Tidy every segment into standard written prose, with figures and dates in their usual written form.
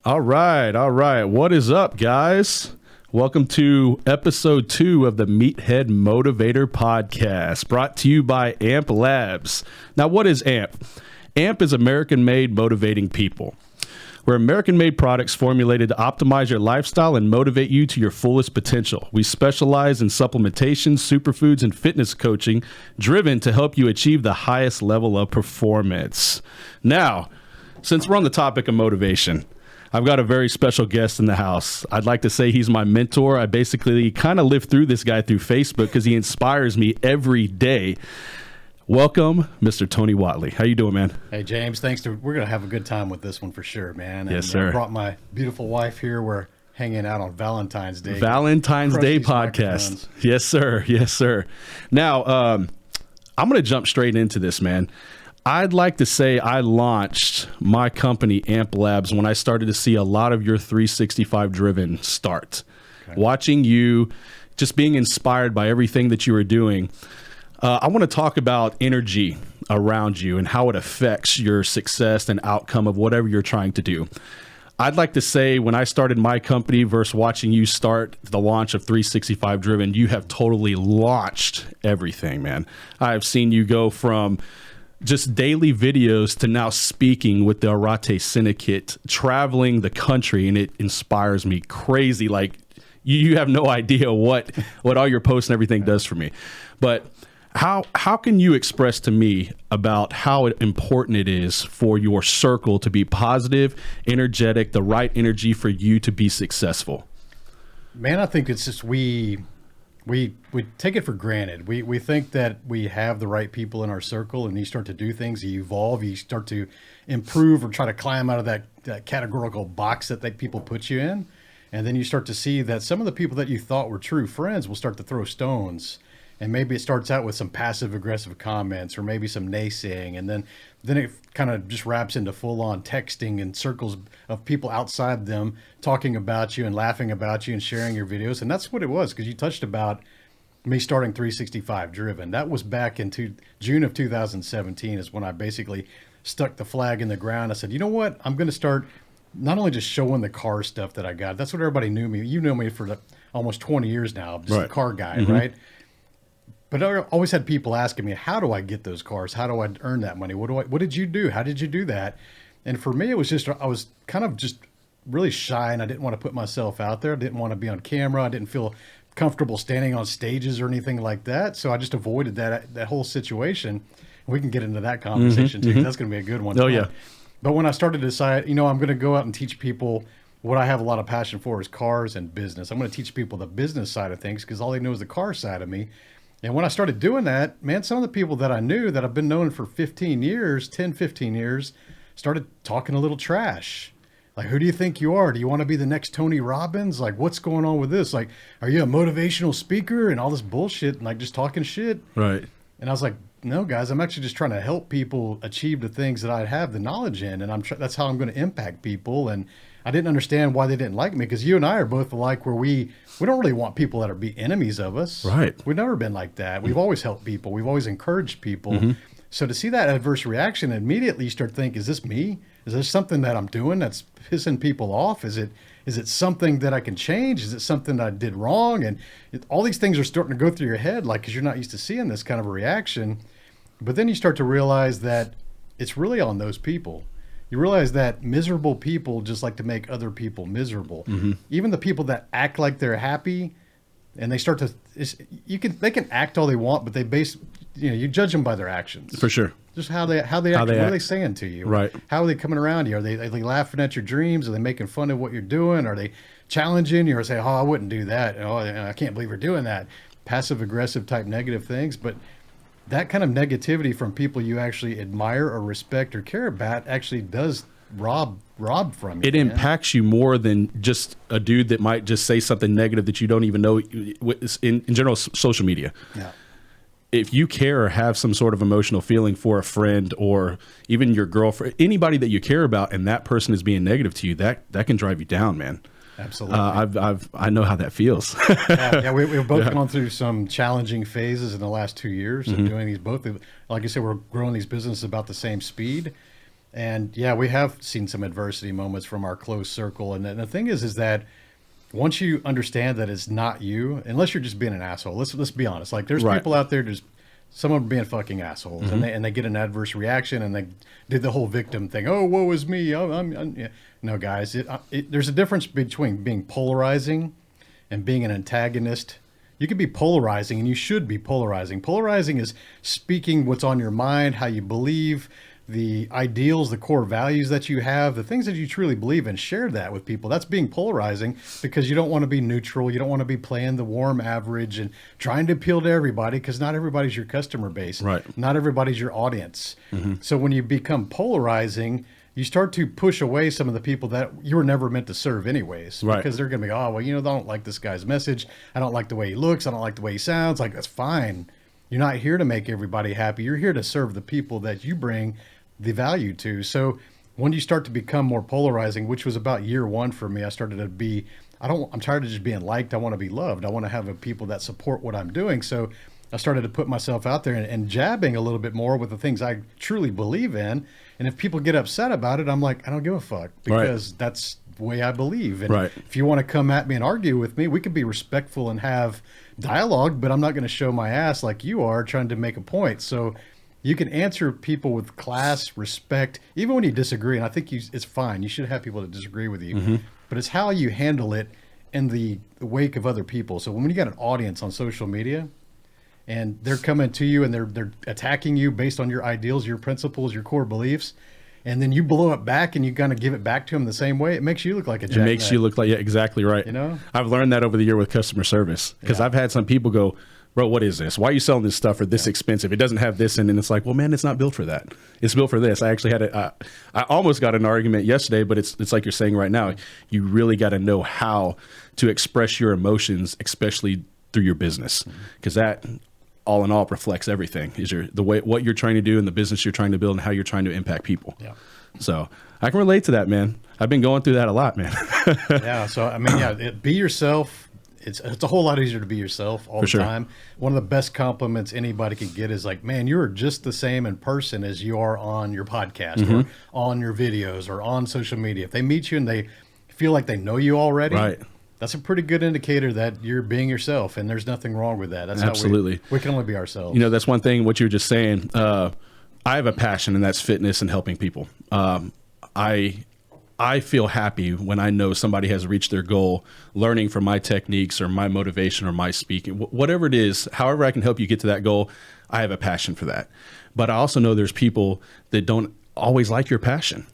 All right. All right. What is up, guys? Welcome to episode 2 of the Meathead Motivator podcast, brought to you by AMP Labs. Now, what is AMP? AMP is American-made motivating people. We're American-made products formulated to optimize your lifestyle and motivate you to your fullest potential. We specialize in supplementation, superfoods, and fitness coaching, driven to help you achieve the highest level of performance. Now, since we're on the topic of motivation, I've got a very special guest in the house. I'd like to say he's my mentor. I basically kind of live through this guy through Facebook because he inspires me every day. Welcome, Mr. Tony Whatley. How you doing, man? Hey, James. We're going to have a good time with this one for sure, man. Yes, sir. I brought my beautiful wife here. We're hanging out on Valentine's Day. Valentine's Day podcast. Yes, sir. Yes, sir. Now, I'm going to jump straight into this, man. I'd like to say I launched my company, AMP Labs, when I started to see a lot of your 365 driven start. Okay. Watching you, just being inspired by everything that you were doing. I want to talk about energy around you and how it affects your success and outcome of whatever you're trying to do. I'd like to say when I started my company versus watching you start the launch of 365 Driven, you have totally launched everything, man. I've seen you go from just daily videos to now speaking with the Arate Syndicate, traveling the country, and it inspires me crazy. Like you have no idea what all your posts and everything does for me. But how can you express to me about how important it is for your circle to be positive, energetic, the right energy for you to be successful? Man, I think it's just we take it for granted. We think that we have the right people in our circle, and you start to do things, you evolve, you start to improve or try to climb out of that categorical box that people put you in. And then you start to see that some of the people that you thought were true friends will start to throw stones. And maybe it starts out with some passive aggressive comments or maybe some naysaying. And then it kind of just wraps into full on texting and circles of people outside them talking about you and laughing about you and sharing your videos. And that's what it was, because you touched about me starting 365 Driven. That was back in June of 2017 is when I basically stuck the flag in the ground. I said, you know what? I'm going to start not only just showing the car stuff that I got. That's what everybody knew me. You know me for almost 20 years now, just right. A car guy, Mm-hmm. right? But I always had people asking me, how do I get those cars? How do I earn that money? What did you do? How did you do that? And for me, it was just, I was kind of just really shy, and I didn't want to put myself out there. I didn't want to be on camera. I didn't feel comfortable standing on stages or anything like that. So I just avoided that whole situation. We can get into that conversation too. Mm-hmm. That's going to be a good one. Oh, yeah. But when I started to decide, I'm going to go out and teach people what I have a lot of passion for is cars and business. I'm going to teach people the business side of things because all they know is the car side of me. And when I started doing that, man, some of the people that I knew that I've been known for 15 years, started talking a little trash. Like, who do you think you are? Do you want to be the next Tony Robbins? Like, what's going on with this? Like, are you a motivational speaker and all this bullshit and like just talking shit? Right. And I was like, no, guys, I'm actually just trying to help people achieve the things that I have the knowledge in. And that's how I'm going to impact people. And I didn't understand why they didn't like me, because you and I are both alike, where we don't really want people that are be enemies of us. Right. We've never been like that. We've always helped people. We've always encouraged people. Mm-hmm. So to see that adverse reaction, immediately you start thinking, is this me? Is there something that I'm doing that's pissing people off? Is it something that I can change? Is it something that I did wrong? And all these things are starting to go through your head, like, because you're not used to seeing this kind of a reaction. But then you start to realize that it's really on those people. You realize that miserable people just like to make other people miserable. Mm-hmm. Even the people that act like they're happy, and they start to, they can act all they want, but you judge them by their actions. For sure. Just how they act. What are they saying to you? Right. How are they coming around you? Are they laughing at your dreams? Are they making fun of what you're doing? Are they challenging you or say, oh, I wouldn't do that. Oh, I can't believe we're doing that. Passive aggressive type negative things. But that kind of negativity from people you actually admire or respect or care about actually does rob from you. It impacts you more than just a dude that might just say something negative that you don't even know. In general, social media. Yeah. If you care or have some sort of emotional feeling for a friend or even your girlfriend, anybody that you care about, and that person is being negative to you, that can drive you down, man. Absolutely. I know how that feels. We've both gone through some challenging phases in the last 2 years of doing these both. Like I said, we're growing these businesses about the same speed. And yeah, we have seen some adversity moments from our close circle. And the thing is that once you understand that it's not you, unless you're just being an asshole, let's be honest. Like there's people out there, just some of them being fucking assholes, and they get an adverse reaction, and they did the whole victim thing. Oh, woe is me. Yeah. No, guys, there's a difference between being polarizing and being an antagonist. You can be polarizing, and you should be polarizing. Polarizing is speaking what's on your mind, how you believe, the ideals, the core values that you have, the things that you truly believe in. Share that with people. That's being polarizing, because you don't want to be neutral. You don't want to be playing the warm average and trying to appeal to everybody, because not everybody's your customer base. Right. Not everybody's your audience. So when you become polarizing, you start to push away some of the people that you were never meant to serve anyways. Right. Because they're going to be, oh, well, I don't like this guy's message. I don't like the way he looks. I don't like the way he sounds. Like, that's fine. You're not here to make everybody happy. You're here to serve the people that you bring the value to. So when you start to become more polarizing, which was about year one for me, I started to be, I'm tired of just being liked. I want to be loved. I want to have people that support what I'm doing. So I started to put myself out there and jabbing a little bit more with the things I truly believe in. And if people get upset about it, I'm like, I don't give a fuck, because that's the way I believe. And if you want to come at me and argue with me, we can be respectful and have dialogue, but I'm not going to show my ass like you are trying to make a point. So you can answer people with class, respect, even when you disagree. And I think it's fine. You should have people that disagree with you, but it's how you handle it in the wake of other people. So when you got an audience on social media and they're coming to you and they're attacking you based on your ideals, your principles, your core beliefs, and then you blow it back and you kind of give it back to them the same way, it makes you look like a jackknife. It makes you look like, yeah, exactly right. I've learned that over the year with customer service, because I've had some people go, bro, what is this? Why are you selling this stuff for this expensive? It doesn't have this in it. And it's like, well, man, it's not built for that. It's built for this. I actually had I almost got an argument yesterday, but it's like you're saying right now, you really got to know how to express your emotions, especially through your business, because that all in all reflects everything, is the way, what you're trying to do and the business you're trying to build and how you're trying to impact people. So I can relate to that, man. I've been going through that a lot, man. So I mean, be yourself. It's a whole lot easier to be yourself all the time. One of the best compliments anybody can get is like, man, you're just the same in person as you are on your podcast or on your videos or on social media. If they meet you and they feel like they know you already, that's a pretty good indicator that you're being yourself, and there's nothing wrong with that. That's absolutely. We can only be ourselves. That's one thing, what you were just saying. I have a passion, and that's fitness and helping people. I feel happy when I know somebody has reached their goal, learning from my techniques or my motivation or my speaking, whatever it is, however I can help you get to that goal. I have a passion for that. But I also know there's people that don't always like your passion.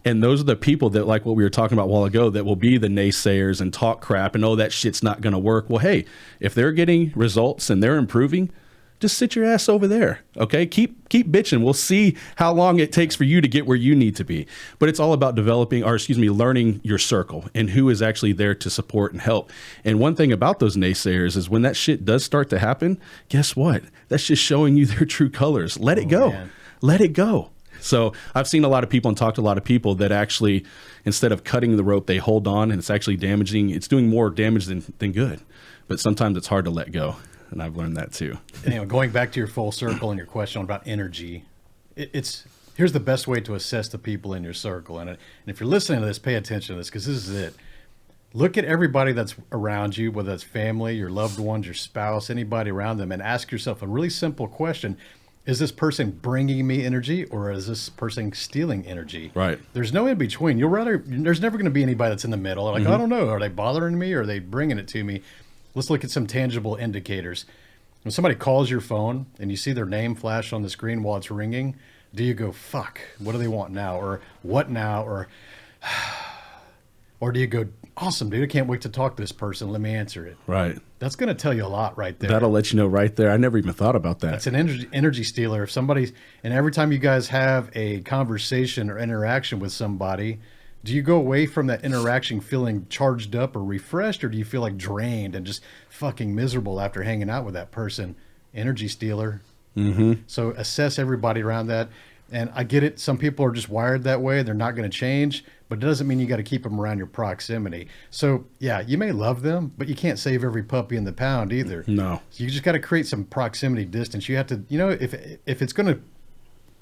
And those are the people that, like what we were talking about a while ago, that will be the naysayers and talk crap and, oh, that shit's not going to work. Well, hey, if they're getting results and they're improving, just sit your ass over there. Okay. Keep bitching. We'll see how long it takes for you to get where you need to be. But it's all about learning your circle and who is actually there to support and help. And one thing about those naysayers is when that shit does start to happen, guess what? That's just showing you their true colors. Let it go. Man. Let it go. So I've seen a lot of people and talked to a lot of people that actually, instead of cutting the rope, they hold on, and it's actually damaging. It's doing more damage than good. But sometimes it's hard to let go. And I've learned that too. Going back to your full circle and your question about energy, here's the best way to assess the people in your circle. And if you're listening to this, pay attention to this, because this is it. Look at everybody that's around you, whether that's family, your loved ones, your spouse, anybody around them, and ask yourself a really simple question. Is this person bringing me energy, or is this person stealing energy? Right. There's no in between. There's never going to be anybody that's in the middle. Like, I don't know. Are they bothering me, or are they bringing it to me? Let's look at some tangible indicators. When somebody calls your phone and you see their name flash on the screen while it's ringing, do you go, fuck, what do they want now? Or what now? Or do you go, awesome, dude, I can't wait to talk to this person. Let me answer it. Right. That's going to tell you a lot right there. That'll let you know right there. I never even thought about that. That's an energy stealer. If somebody's, and every time you guys have a conversation or interaction with somebody, do you go away from that interaction feeling charged up or refreshed, or do you feel like drained and just fucking miserable after hanging out with that person? Energy stealer. So assess everybody around that. And I get it. Some people are just wired that way. They're not going to change, but it doesn't mean you got to keep them around your proximity. So yeah, you may love them, but you can't save every puppy in the pound either. No. So you just got to create some proximity distance. You have to, if it's going to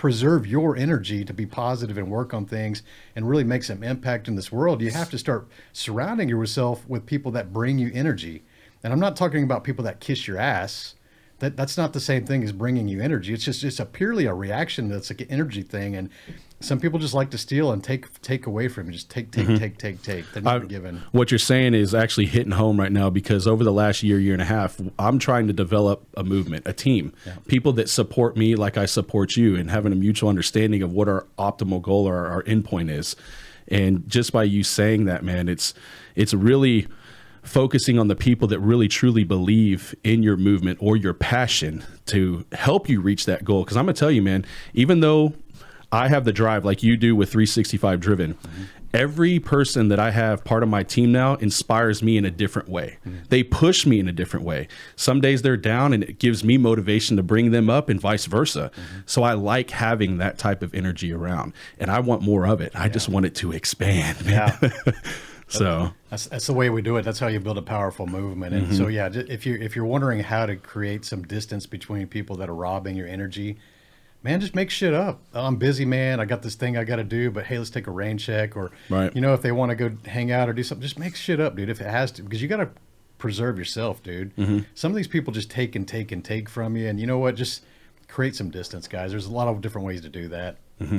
preserve your energy to be positive and work on things and really make some impact in this world, you have to start surrounding yourself with people that bring you energy. And I'm not talking about people that kiss your ass. That's not the same thing as bringing you energy. It's purely a reaction. That's like an energy thing. And some people just like to steal and take away from you. Just take. They're never given. What you're saying is actually hitting home right now, because over the last year and a half, I'm trying to develop a movement, a team, people that support me like I support you, and having a mutual understanding of what our optimal goal or our endpoint is. And just by you saying that, man, it's really focusing on the people that really truly believe in your movement or your passion to help you reach that goal. Because I'm gonna tell you, man, even though I have the drive like you do with 365 Driven, every person that I have part of my team now inspires me in a different way. They push me in a different way. Some days they're down and it gives me motivation to bring them up, and vice versa. So I like having that type of energy around, and I want more of it. I just want it to expand, man. So that's the way we do it. That's how you build a powerful movement. And so, yeah, if you're wondering how to create some distance between people that are robbing your energy, man, just make shit up. I'm busy, man. I got this thing I got to do, but hey, let's take a rain check. Or, you know, if they want to go hang out or do something, just make shit up, dude, if it has to, because you got to preserve yourself, dude. Some of these people just take and take and take from you. And you know what? Just create some distance, guys. There's a lot of different ways to do that.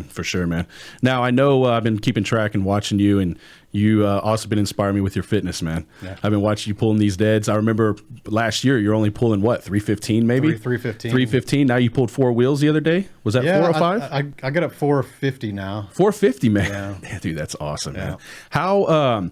For sure, man. Now, I know I've been keeping track and watching you, and you also been inspiring me with your fitness, man. I've been watching you pulling these deads. I remember last year you're only pulling, what, 315 maybe? 315. 315. Now you pulled 4 wheels the other day. Was that 4 or 5? I got up 450 now. 450, man. Yeah, dude, that's awesome, man. How,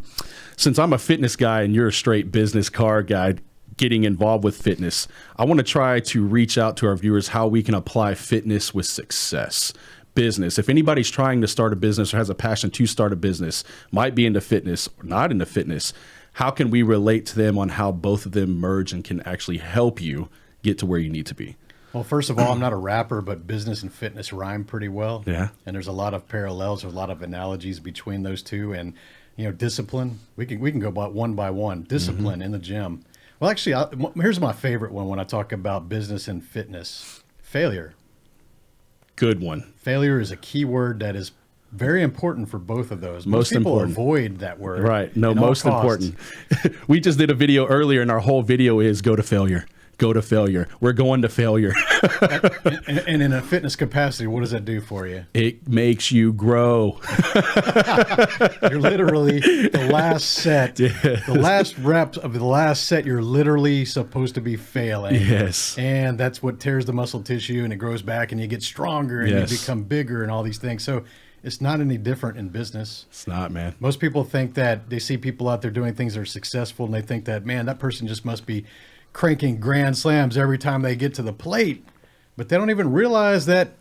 since I'm a fitness guy and you're a straight business car guy, getting involved with fitness, I want to try to reach out to our viewers how we can apply fitness with success. Business. If anybody's trying to start a business or has a passion to start a business, might be into fitness or not into fitness, how can we relate to them on how both of them merge and can actually help you get to where you need to be? Well, first of all, I'm not a rapper, but business and fitness rhyme pretty well. Yeah. And there's a lot of parallels, there's a lot of analogies between those two. And, you know, discipline, we can go one by one. Discipline in the gym. Well, actually, here's my favorite one when I talk about business and fitness. Failure. Good one. Failure is a key word that is very important for both of those. Most people important. Avoid that word. Right. No, most important. We just did a video earlier, and our whole video is go to failure. Go to failure. We're going to failure. and in a fitness capacity, what does that do for you? It makes you grow. You're literally the last set, the last reps of the last set, you're literally supposed to be failing. Yes. And that's what tears the muscle tissue, and it grows back, and you get stronger, and you become bigger, and all these things. So it's not any different in business. It's not, man. Most people think that they see people out there doing things that are successful, and they think that, man, that person just must be cranking grand slams every time they get to the plate. But they don't even realize that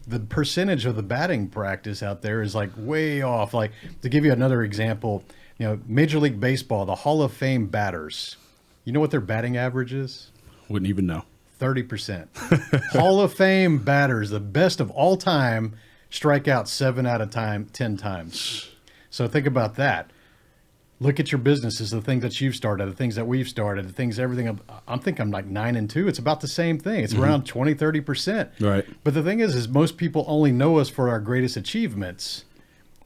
the percentage of the batting practice out there is like way off. Like, to give you another example, you know, Major League Baseball, the Hall of Fame batters, you know what their batting average is? Wouldn't even know. 30%. Hall of Fame batters, the best of all time, strike out 10 times. So think about that. Look at your businesses, the things that you've started, the things that we've started, the things, everything. I'm thinking I'm like 9 and 2. It's about the same thing. It's around 20, 30%. Right. But the thing is most people only know us for our greatest achievements.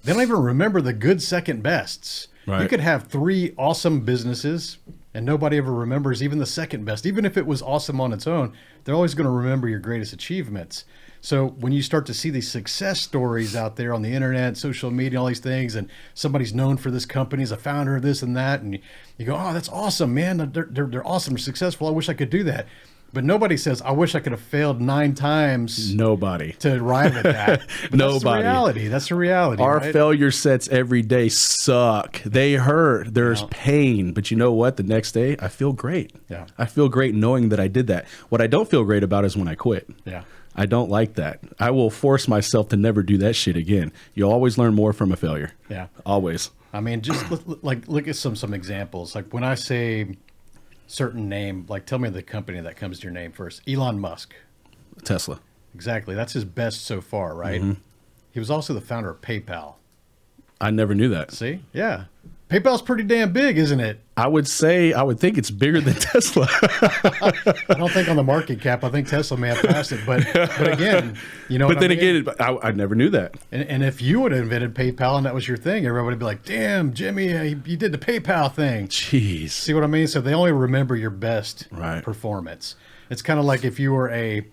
They don't even remember the good second bests. Right. You could have 3 awesome businesses and nobody ever remembers even the second best. Even if it was awesome on its own, they're always going to remember your greatest achievements. So when you start to see these success stories out there on the internet, social media, all these things, and somebody's known for this company as a founder of this and that, and you go, oh, that's awesome, man. They're awesome, they're successful. I wish I could do that. But nobody says, I wish I could have failed 9 times. Nobody. To arrive at that. Nobody. That's the reality. That's the reality. Our right? failure sets every day suck. They hurt. There's pain. But you know what? The next day, I feel great. Yeah. I feel great knowing that I did that. What I don't feel great about is when I quit. Yeah. I don't like that. I will force myself to never do that shit again. You'll always learn more from a failure. Yeah. Always. I mean, just like look at some examples. Like when I say certain name, like tell me the company that comes to your name first. Elon Musk. Tesla. Exactly. That's his best so far, right? He was also the founder of PayPal. I never knew that. See? Yeah. PayPal's pretty damn big, isn't it? I would think it's bigger than Tesla. I don't think on the market cap. I think Tesla may have passed it, but again, you know. But then again, I never knew that. And if you would have invented PayPal and that was your thing, everybody would be like, "Damn, Jimmy, you did the PayPal thing." Jeez. See what I mean? So they only remember your best Right. performance. It's kind of like if you were a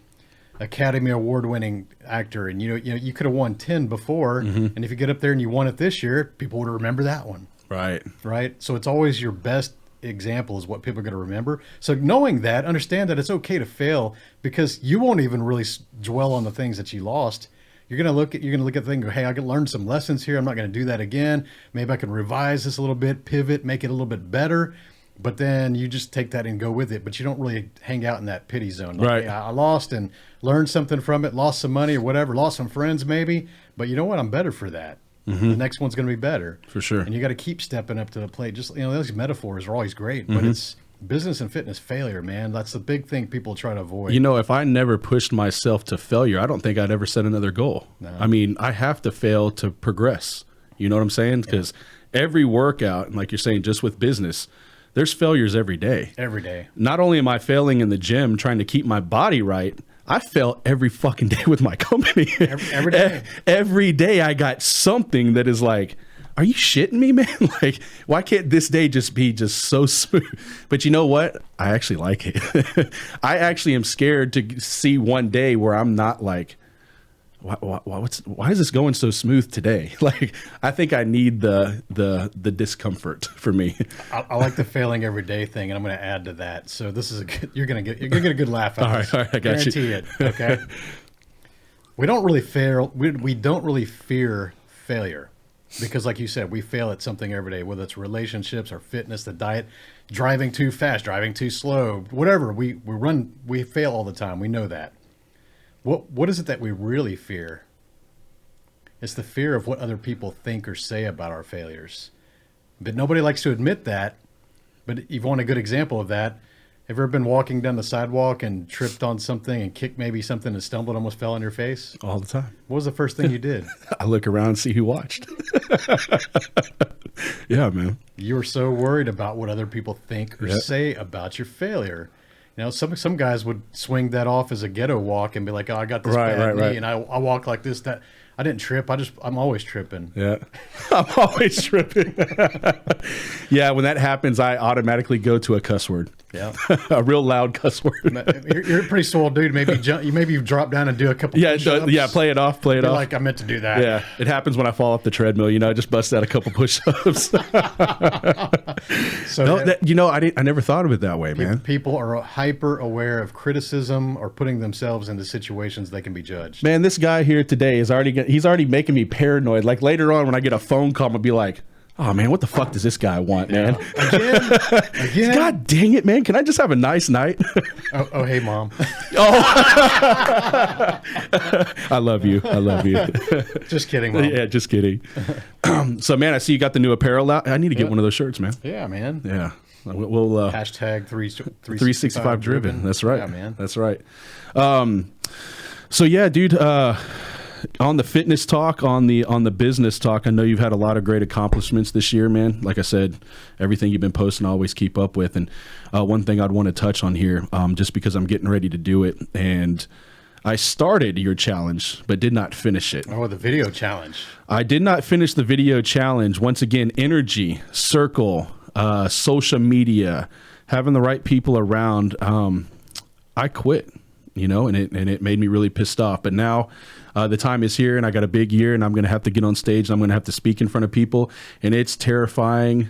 Academy Award-winning actor, and you could have won 10 before, and if you get up there and you won it this year, people would remember that one. Right. Right. So it's always your best example is what people are going to remember. So knowing that, understand that it's okay to fail, because you won't even really dwell on the things that you lost. You're going to look at the thing and go, hey, I can learn some lessons here. I'm not going to do that again. Maybe I can revise this a little bit, pivot, make it a little bit better. But then you just take that and go with it. But you don't really hang out in that pity zone. Like, Right. hey, I lost and learned something from it, lost some money or whatever, lost some friends maybe. But you know what? I'm better for that. The next one's going to be better. For sure. And you got to keep stepping up to the plate. Just, those metaphors are always great, but it's business and fitness failure, man. That's the big thing people try to avoid. If I never pushed myself to failure, I don't think I'd ever set another goal. No. I mean, I have to fail to progress. You know what I'm saying? Because every workout, and like you're saying, just with business, there's failures every day. Every day. Not only am I failing in the gym trying to keep my body right, I fail every fucking day with my company. Every day. Every day I got something that is like, are you shitting me, man? Like, why can't this day just be just so smooth? But you know what? I actually like it. I actually am scared to see one day where I'm not like, why is this going so smooth today? Like, I think I need the discomfort for me. I like the failing every day thing, and I'm going to add to that. So this is you're going to get a good laugh out of this. All right, I got you. Guarantee it. Okay. We don't really fail. We don't really fear failure, because, like you said, we fail at something every day, whether it's relationships or fitness, the diet, driving too fast, driving too slow, whatever. We fail all the time. We know that. What is it that we really fear? It's the fear of what other people think or say about our failures. But nobody likes to admit that. But if you want a good example of that, have you ever been walking down the sidewalk and tripped on something and kicked maybe something and stumbled, almost fell on your face? All the time. What was the first thing you did? I look around and see who watched. Yeah, man. You were so worried about what other people think or say about your failure. Some guys would swing that off as a ghetto walk and be like, "Oh, I got this bad knee, and I walk like this." That I didn't trip. I'm always tripping. Yeah, I'm always tripping. Yeah, when that happens, I automatically go to a cuss word. Yeah, a real loud cuss word. You're a pretty swole dude. Maybe you drop down and do a couple. Push-ups. Yeah. Play it off. Play it off. Like I meant to do that. Yeah, it happens when I fall off the treadmill. I just bust out a couple push-ups. So I never thought of it that way, man. People are hyper aware of criticism or putting themselves into situations they can be judged. Man, this guy here today he's already making me paranoid. Like later on when I get a phone call, I'll be like, oh man, what the fuck does this guy want, man? Again? God dang it, man. Can I just have a nice night? Oh, hey, mom. I love you. Just kidding, mom. Yeah, just kidding. So, man, I see you got the new apparel out. I need to get one of those shirts, man. Yeah, man. Yeah. We'll hashtag 365 driven. That's right. Yeah, man. That's right. So yeah, dude, on the fitness talk, on the business talk, I know you've had a lot of great accomplishments this year, man. Like I said, everything you've been posting, I always keep up with. And one thing I'd want to touch on here, just because I'm getting ready to do it, and I started your challenge, but did not finish it. Oh, the video challenge. I did not finish the video challenge. Once again, energy, circle, social media, having the right people around. I quit, and it made me really pissed off. But now the time is here, and I got a big year, and I'm going to have to get on stage, and I'm going to have to speak in front of people, and it's terrifying.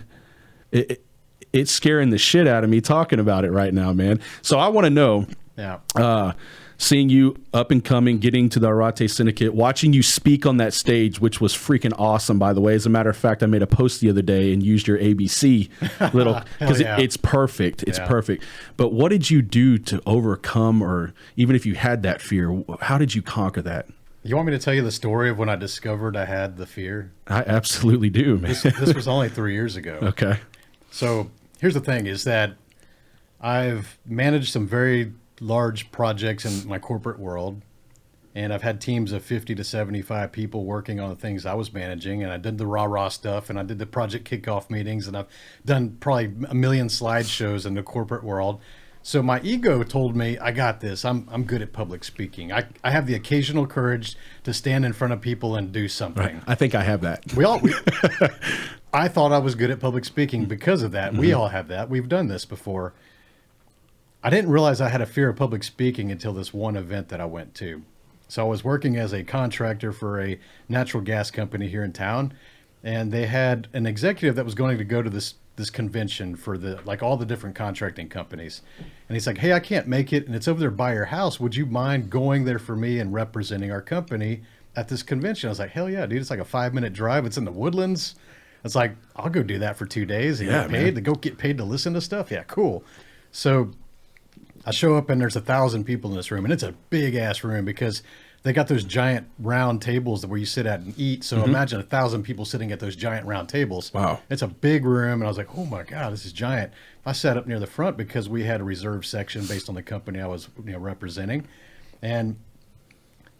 It's scaring the shit out of me talking about it right now, man. So I want to know. Yeah. Seeing you up and coming, getting to the Arate Syndicate, watching you speak on that stage, which was freaking awesome, by the way. As a matter of fact, I made a post the other day and used your ABC little, because it's perfect. It's perfect. But what did you do to overcome, or even if you had that fear, how did you conquer that? You want me to tell you the story of when I discovered I had the fear? I absolutely do, man. This was only 3 years ago. Okay. So here's the thing is that I've managed some very large projects in my corporate world, And I've had teams of 50 to 75 people working on the things I was managing. And I did the rah-rah stuff, and I did the project kickoff meetings, and I've done probably a million slideshows in the corporate world. So my ego told me, I got this. I'm good at public speaking. I have the occasional courage to stand in front of people and do something. Right. I think I have that. I thought I was good at public speaking because of that. We all have that. We've done this before. I didn't realize I had a fear of public speaking until this one event that I went to. So I was working as a contractor for a natural gas company here in town, and they had an executive that was going to go to this convention for all the different contracting companies. And he's like, hey, I can't make it, and it's over there by your house. Would you mind going there for me and representing our company at this convention? I was like, hell yeah, dude. It's like a 5-minute drive. It's in the Woodlands. It's like, I'll go do that for 2 days and get paid to go get paid to listen to stuff. Yeah, cool. So I show up, and there's 1,000 people in this room, and it's a big ass room because they got those giant round tables where you sit at and eat. So imagine 1,000 people sitting at those giant round tables. Wow. It's a big room. And I was like, oh my God, this is giant. I sat up near the front because we had a reserve section based on the company I was representing. And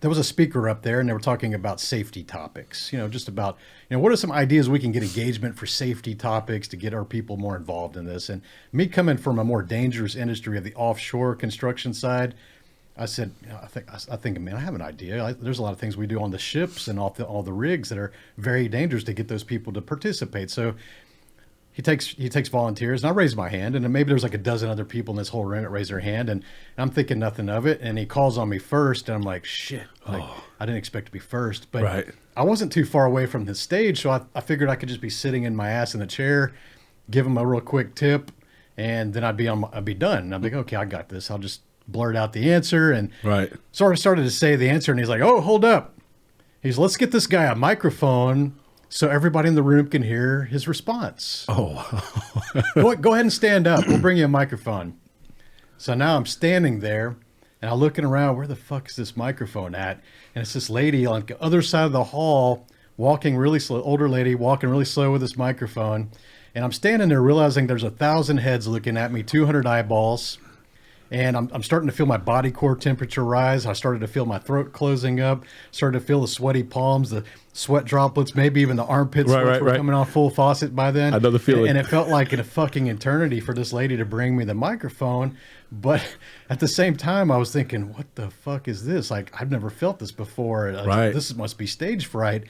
there was a speaker up there, and they were talking about safety topics, just about, what are some ideas we can get engagement for safety topics to get our people more involved in this. And me coming from a more dangerous industry of the offshore construction side, I said, I think, man, I have an idea. There's a lot of things we do on the ships and all the rigs that are very dangerous to get those people to participate. So he takes volunteers, and I raised my hand, and then maybe there's like a dozen other people in this whole room that raised their hand, and I'm thinking nothing of it. And he calls on me first, and I'm like, shit, I didn't expect to be first, but I wasn't too far away from the stage. So I figured I could just be sitting in my ass in the chair, give him a real quick tip, and then I'd be done. And I'm like, okay, I got this. I'll just blurt out the answer. And sort of started to say the answer, and he's like, oh, hold up. Let's get this guy a microphone so everybody in the room can hear his response. Oh, go ahead and stand up. We'll bring you a microphone. So now I'm standing there, and I'm looking around. Where the fuck is this microphone at? And it's this lady on the other side of the hall, walking really slow, older lady, walking really slow with this microphone. And I'm standing there realizing there's 1,000 heads looking at me, 200 eyeballs. And I'm starting to feel my body core temperature rise. I started to feel my throat closing up, started to feel the sweaty palms, the sweat droplets, maybe even the armpits were coming off full faucet by then. I know the feeling. And it felt like a fucking eternity for this lady to bring me the microphone. But at the same time, I was thinking, what the fuck is this? Like, I've never felt this before. This must be stage fright.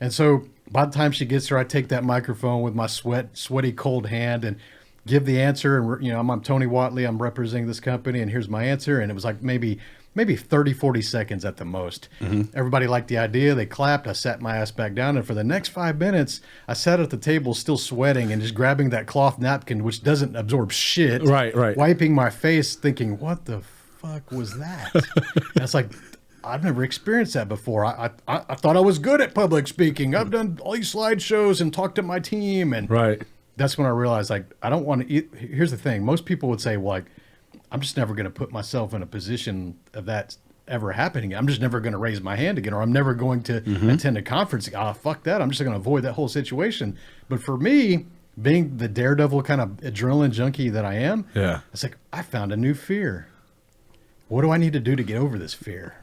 And so by the time she gets there, I take that microphone with my sweaty, cold hand and give the answer. And, I'm Tony Whatley. I'm representing this company, and here's my answer. And it was like maybe 30, 40 seconds at the most. Everybody liked the idea. They clapped. I sat my ass back down. And for the next 5 minutes, I sat at the table still sweating and just grabbing that cloth napkin, which doesn't absorb shit. Right. Wiping my face thinking, what the fuck was that? And it's like, I've never experienced that before. I thought I was good at public speaking. I've done all these slideshows and talked to my team. And that's when I realized, like, I don't want to eat. Here's the thing. Most people would say, well, like, I'm just never going to put myself in a position of that ever happening. I'm just never going to raise my hand again, or I'm never going to attend a conference. Fuck that. I'm just going to avoid that whole situation. But for me, being the daredevil kind of adrenaline junkie that I am, it's like, I found a new fear. What do I need to do to get over this fear?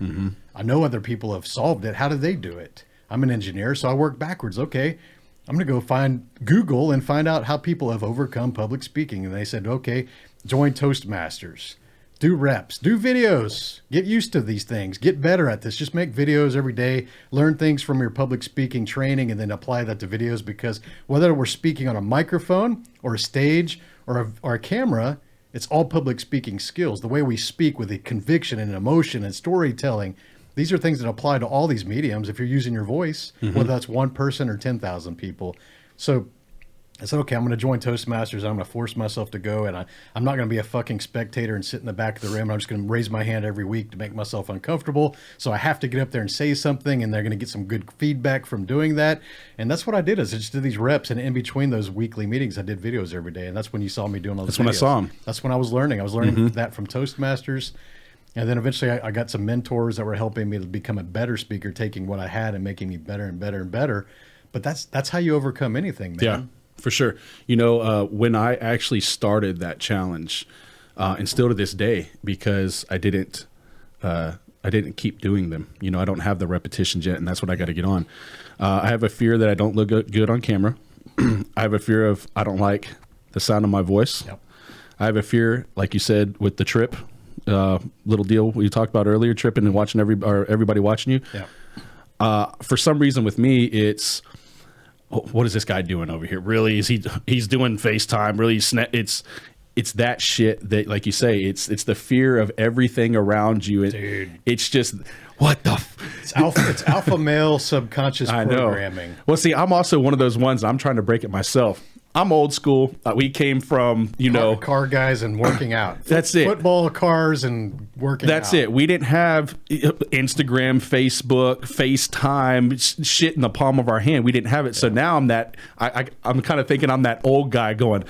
I know other people have solved it. How did they do it? I'm an engineer, so I work backwards. Okay, I'm going to go find Google and find out how people have overcome public speaking. And they said, okay, join Toastmasters, do reps, do videos, get used to these things, get better at this. Just make videos every day, learn things from your public speaking training, and then apply that to videos, because whether we're speaking on a microphone or a stage or a camera, it's all public speaking skills. The way we speak with a conviction and emotion and storytelling, these are things that apply to all these mediums if you're using your voice, whether that's one person or 10,000 people. So I said, okay, I'm going to join Toastmasters. I'm going to force myself to go, and I'm not going to be a fucking spectator and sit in the back of the room. I'm just going to raise my hand every week to make myself uncomfortable. So I have to get up there and say something, and they're going to get some good feedback from doing that. And that's what I did. Is I just did these reps, and in between those weekly meetings, I did videos every day. And that's when you saw me doing all those videos. That's when I saw them. That's when I was learning. I was learning that from Toastmasters. And then eventually I got some mentors that were helping me to become a better speaker, taking what I had and making me better and better and better. But that's how you overcome anything, man. Yeah, for sure. When I actually started that challenge, and still to this day, because I didn't didn't keep doing them. You know, I don't have the repetitions yet, and that's what I got to get on. I have a fear that I don't look good on camera. I have a fear of I don't like the sound of my voice. Yep. I have a fear, like you said, with the trip little deal we talked about earlier, tripping and watching everybody watching you. Yeah. For some reason with me, it's, what is this guy doing over here? Really, he's doing FaceTime? Really, it's that shit that, like you say, it's the fear of everything around you. Dude. It's just, what the it's alpha male subconscious programming. Well, see, I'm also one of those ones, I'm trying to break it myself. I'm old school. We came from, car guys and working out. That's it. Football, cars, and working out. That's it. We didn't have Instagram, Facebook, FaceTime, shit in the palm of our hand. We didn't have it. Yeah. So now I'm kind of thinking I'm that old guy going,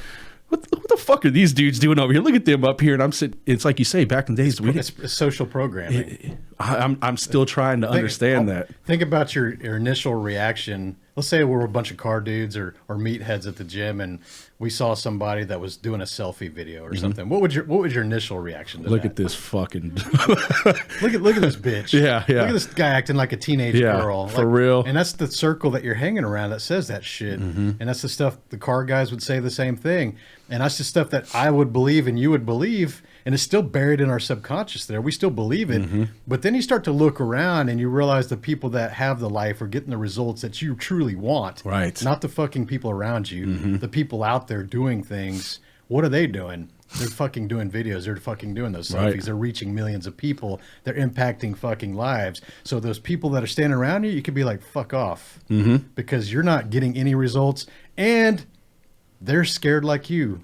what the fuck are these dudes doing over here? Look at them up here. And I'm sitting, it's like you say, back in the days. It's social programming. I'm still trying to understand that. Think about your initial reaction. Let's say we're a bunch of car dudes or meatheads at the gym, and we saw somebody that was doing a selfie video or something. What was your initial reaction to Look that? at this fucking look at this bitch. Yeah. Look at this guy acting like a teenage girl. For real. And that's the circle that you're hanging around that says that shit. And that's the stuff the car guys would say the same thing. And that's the stuff that I would believe and you would believe. And it's still buried in our subconscious there. We still believe it. But then you start to look around and you realize the people that have the life are getting the results that you truly want. Right. Not the fucking people around you. The people out there doing things. What are they doing? They're fucking doing videos. They're fucking doing those selfies. Right. They're reaching millions of people. They're impacting fucking lives. So those people that are standing around you, you could be like, fuck off. Because you're not getting any results. And they're scared like you.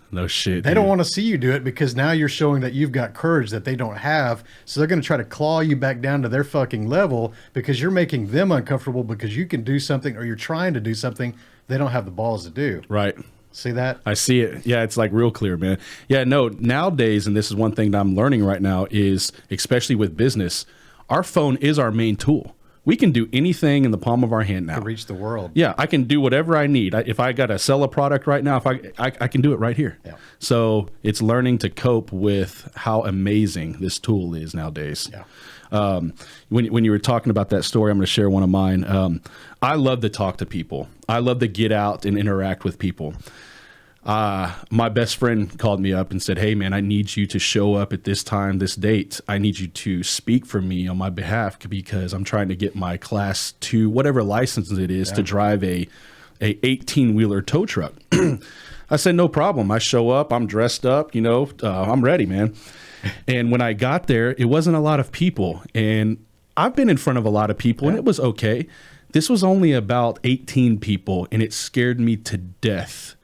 No shit. They don't want to see you do it because now you're showing that you've got courage that they don't have. So they're going to try to claw you back down to their fucking level because you're making them uncomfortable because you can do something or you're trying to do something they don't have the balls to do. Right. See that? I see it. Yeah, it's like real clear, man. Yeah, no, nowadays, and this is one thing that I'm learning right now is, especially with business, our phone is our main tool. We can do anything in the palm of our hand now. To reach the world. Yeah, I can do whatever I need. If I got to sell a product right now, if I can do it right here. Yeah. So it's learning to cope with how amazing this tool is nowadays. Yeah. When you were talking about that story, I'm going to share one of mine. I love to talk to people. I love to get out and interact with people. My best friend called me up and said, hey, man, I need you to show up at this time, this date. I need you to speak for me on my behalf because I'm trying to get my class 2, whatever license it is, to drive a 18-wheeler tow truck. I said, no problem. I show up. I'm dressed up. I'm ready, man. And when I got there, it wasn't a lot of people. And I've been in front of a lot of people, and it was okay. This was only about 18 people, and it scared me to death.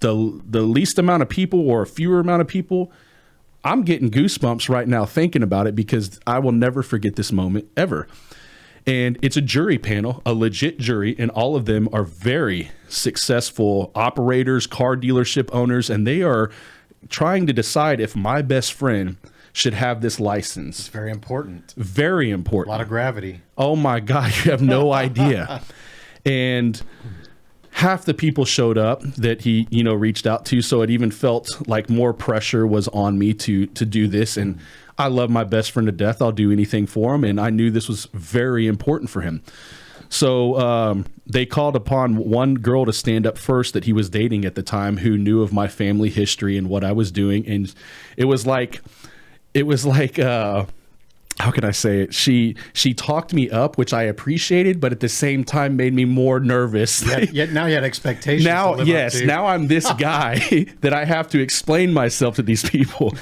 The least amount of people or a fewer amount of people, I'm getting goosebumps right now thinking about it because I will never forget this moment ever. And it's a jury panel, a legit jury, and all of them are very successful operators, car dealership owners, and they are trying to decide if my best friend should have this license. It's very important. Very important. A lot of gravity. Oh my God, you have no idea. And half the people showed up that he, reached out to. So it even felt like more pressure was on me to do this. And I love my best friend to death. I'll do anything for him. And I knew this was very important for him. So they called upon one girl to stand up first that he was dating at the time who knew of my family history and what I was doing. And it was like, how can I say it? She talked me up, which I appreciated, but at the same time made me more nervous. Yet now you had expectations. Now, yes, now I'm this guy that I have to explain myself to these people.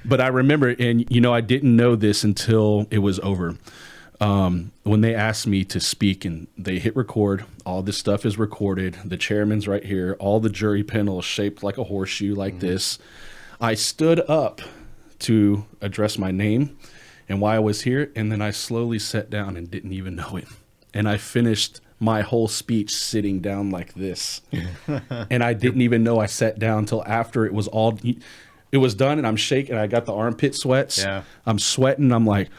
But I remember, and I didn't know this until it was over. When they asked me to speak and they hit record, all this stuff is recorded. The chairman's right here. All the jury panel is shaped like a horseshoe like this. I stood up to address my name and why I was here, and then I slowly sat down and didn't even know it. And I finished my whole speech sitting down like this. And I didn't even know I sat down until after it was done, and I'm shaking. I got the armpit sweats. Yeah. I'm sweating. I'm like,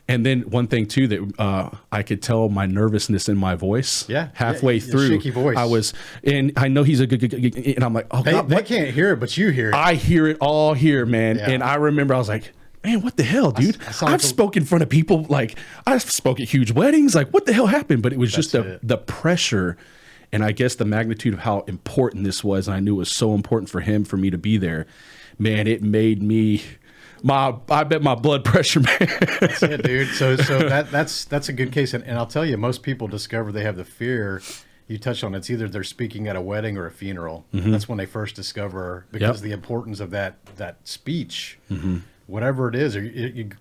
and then one thing too that I could tell my nervousness in my voice. Yeah. Halfway through, shaky voice. And I know he's a good, and I'm like, oh God, they can't hear it, but you hear it. I hear it all here, man. Yeah. And I remember I was like, man, what the hell, dude? I've spoke in front of people, like I've spoke at huge weddings. Like, what the hell happened? But it was just the pressure, and I guess the magnitude of how important this was. And I knew it was so important for him, for me to be there. Man, it made me I bet my blood pressure, man. That's it, dude. So that's a good case. And I'll tell you, most people discover they have the fear. You touched on it. It's either they're speaking at a wedding or a funeral. That's when they first discover, because the importance of that speech. Whatever it is, or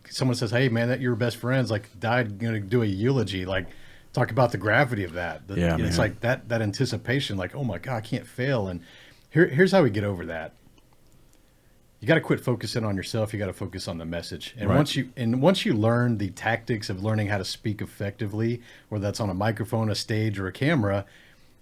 someone says, "Hey, man, that your best friend's like died, going to do a eulogy." Like, talk about the gravity of that. It's like that anticipation, like, "Oh my God, I can't fail." And here's how we get over that. You got to quit focusing on yourself. You got to focus on the message. And once you learn the tactics of learning how to speak effectively, whether that's on a microphone, a stage, or a camera,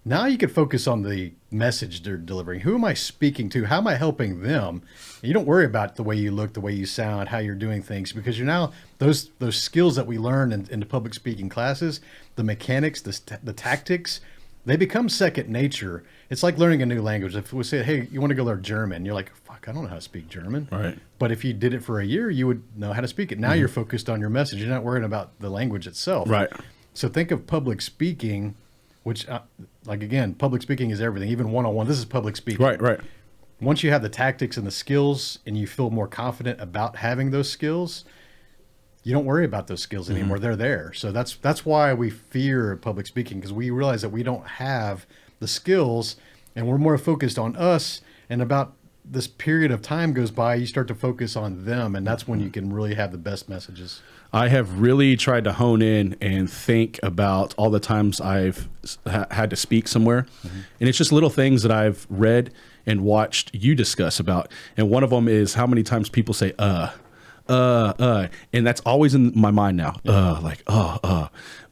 now you can focus on the message they're delivering. Who am I speaking to? How am I helping them? And you don't worry about the way you look, the way you sound, how you're doing things, because you're now those skills that we learn in the public speaking classes, the mechanics, the tactics, they become second nature. It's like learning a new language. If we say, "Hey, you want to go learn German?" You're like, "Fuck, I don't know how to speak German." Right. But if you did it for a year, you would know how to speak it. Now you're focused on your message. You're not worrying about the language itself. Right. So think of public speaking, which, like, again, public speaking is everything. Even one-on-one, this is public speaking. Right. Once you have the tactics and the skills, and you feel more confident about having those skills, you don't worry about those skills anymore. They're there. So that's why we fear public speaking, because we realize that we don't have the skills, and we're more focused on us. And about this period of time goes by, you start to focus on them, and that's when you can really have the best messages. I have really tried to hone in and think about all the times I've had to speak somewhere. And it's just little things that I've read and watched you discuss about. And one of them is how many times people say, and that's always in my mind now.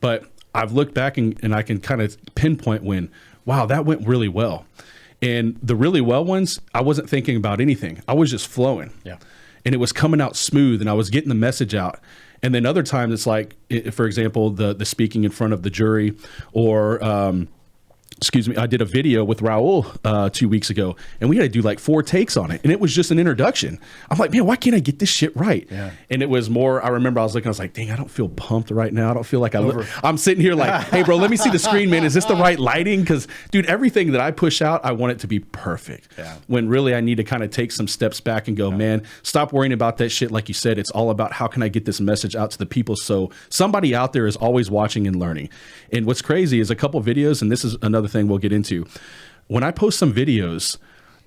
But I've looked back and I can kind of pinpoint when, wow, that went really well. And the really well ones, I wasn't thinking about anything. I was just flowing. Yeah. And it was coming out smooth, and I was getting the message out. And then other times it's like, for example, the speaking in front of the jury, or I did a video with Raul 2 weeks ago, and we had to do like 4 takes on it. And it was just an introduction. I'm like, man, why can't I get this shit right? Yeah. And it was more, I remember I was like, dang, I don't feel pumped right now. I don't feel like I'm sitting here like, hey, bro, let me see the screen, man. Is this the right lighting? Because, dude, everything that I push out, I want it to be perfect. Yeah. When really I need to kind of take some steps back and go, man, stop worrying about that shit. Like you said, it's all about how can I get this message out to the people, so somebody out there is always watching and learning. And what's crazy is a couple videos, and this is another thing we'll get into. When I post some videos,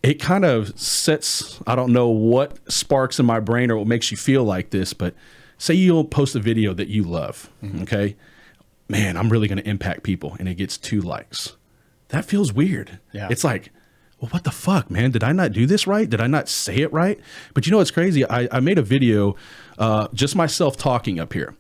it kind of sets, I don't know what sparks in my brain or what makes you feel like this, but say you'll post a video that you love, okay? Man, I'm really going to impact people, and it gets 2 likes. That feels weird. Yeah. It's like, well, what the fuck, man? Did I not do this right? Did I not say it right? But you know what's crazy? I made a video, just myself talking up here.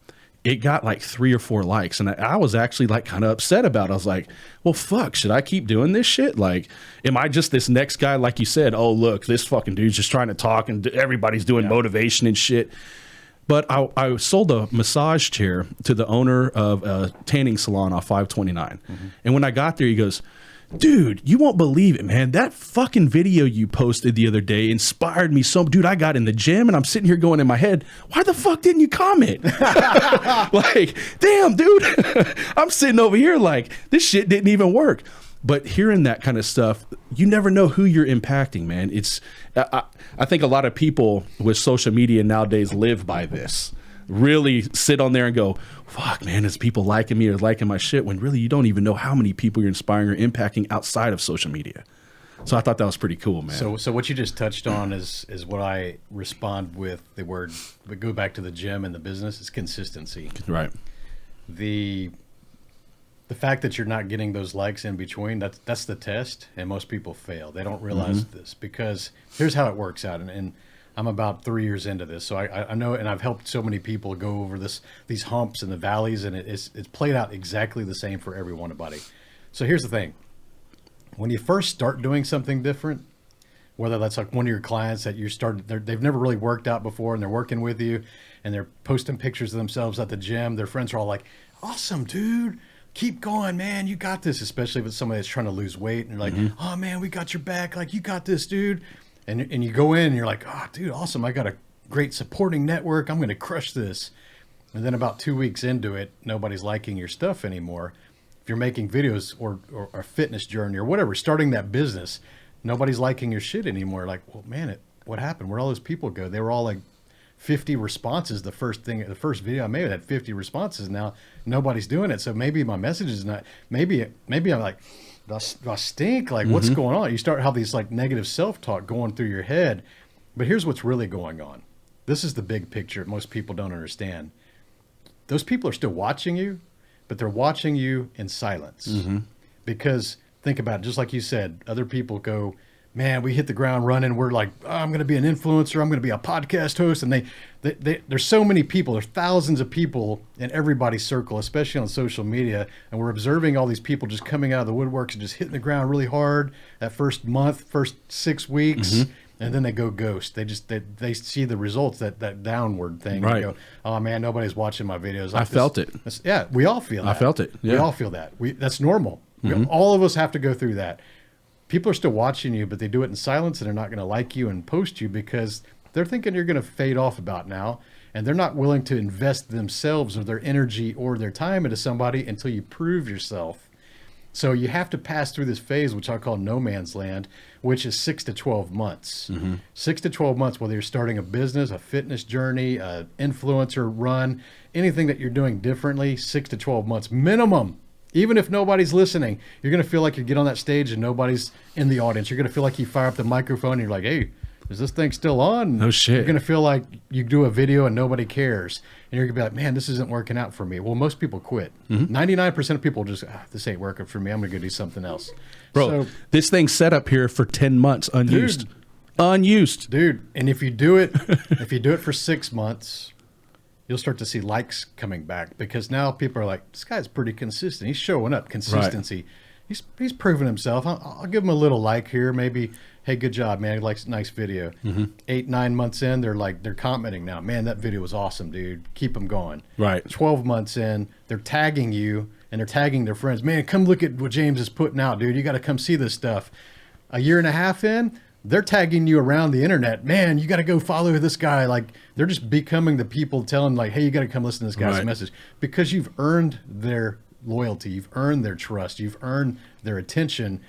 It got like 3 or 4 likes, and I was actually like kind of upset about it. I was like, well, fuck, should I keep doing this shit? Like, am I just this next guy, like you said, oh, look, this fucking dude's just trying to talk and everybody's doing motivation and shit. But I sold a massage chair to the owner of a tanning salon off 529. And when I got there, he goes, dude, you won't believe it, man. That fucking video you posted the other day inspired me so. Dude, I got in the gym and I'm sitting here going in my head, why the fuck didn't you comment? Like, damn, dude. I'm sitting over here like, this shit didn't even work. But hearing that kind of stuff, you never know who you're impacting, man. I think a lot of people with social media nowadays live by this. Really sit on there and go, fuck, man, is people liking me or liking my shit, when really you don't even know how many people you're inspiring or impacting outside of social media. So I thought that was pretty cool, man. So what you just touched on is what I respond with the word, but go back to the gym and the business, is consistency. Right. The fact that you're not getting those likes in between, that's the test, and most people fail. They don't realize this, because here's how it works out. And I'm about 3 years into this, so I know, and I've helped so many people go over these humps and the valleys, and it's played out exactly the same for everybody. So here's the thing. When you first start doing something different, whether that's like one of your clients that they've never really worked out before, and they're working with you, and they're posting pictures of themselves at the gym, their friends are all like, awesome, dude. Keep going, man. You got this. Especially if it's somebody that's trying to lose weight, and they're like, oh, man, we got your back. Like, you got this, dude. And you go in and you're like, oh, dude, awesome. I got a great supporting network. I'm going to crush this. And then about 2 weeks into it, nobody's liking your stuff anymore. If you're making videos or a fitness journey or whatever, starting that business, nobody's liking your shit anymore. Like, well, man, what happened? Where'd all those people go? They were all like 50 responses. The first video I made had 50 responses. Now nobody's doing it. So maybe my message is not, maybe I'm like, do I stink? Like, what's going on? You start have these like negative self-talk going through your head. But here's what's really going on. This is the big picture most people don't understand. Those people are still watching you, but they're watching you in silence. Because think about it, just like you said, other people go, man, we hit the ground running. We're like, oh, I'm going to be an influencer. I'm going to be a podcast host. And there's so many people. There's thousands of people in everybody's circle, especially on social media. And we're observing all these people just coming out of the woodworks and just hitting the ground really hard that first month, first 6 weeks. And then they go ghost. They see the results, that downward thing. Right. They go, oh man, nobody's watching my videos. I felt it. Yeah, we all feel that. I felt it. Yeah. We all feel that. That's normal. All of us have to go through that. People are still watching you, but they do it in silence, and they're not going to like you and post you because they're thinking you're going to fade off about now, and they're not willing to invest themselves or their energy or their time into somebody until you prove yourself. So you have to pass through this phase, which I call no man's land, which is 6 to 12 months. 6 to 12 months, whether you're starting a business, a fitness journey, an influencer run, anything that you're doing differently, 6 to 12 months minimum. Even if nobody's listening, you're going to feel like you get on that stage and nobody's in the audience. You're going to feel like you fire up the microphone and you're like, hey, is this thing still on? No shit. You're going to feel like you do a video and nobody cares. And you're going to be like, man, this isn't working out for me. Well, most people quit. 99% of people just, this ain't working for me. I'm going to go do something else. Bro, this thing's set up here for 10 months unused. Unused. Dude, and if you do it, for 6 months, you'll start to see likes coming back because now people are like, this guy's pretty consistent. He's showing up. Consistency. Right. He's proven himself. I'll give him a little like here. Maybe, hey, good job, man. Like, nice video. 8, 9 months in, they're commenting now. Man, that video was awesome, dude. Keep them going. Right. 12 months in, they're tagging you and they're tagging their friends. Man, come look at what James is putting out, dude. You got to come see this stuff. A year and a half in, they're tagging you around the internet. Man, you got to go follow this guy. Like, they're just becoming the people telling like, hey, you got to come listen to this guy's message because you've earned their loyalty. You've earned their trust. You've earned their attention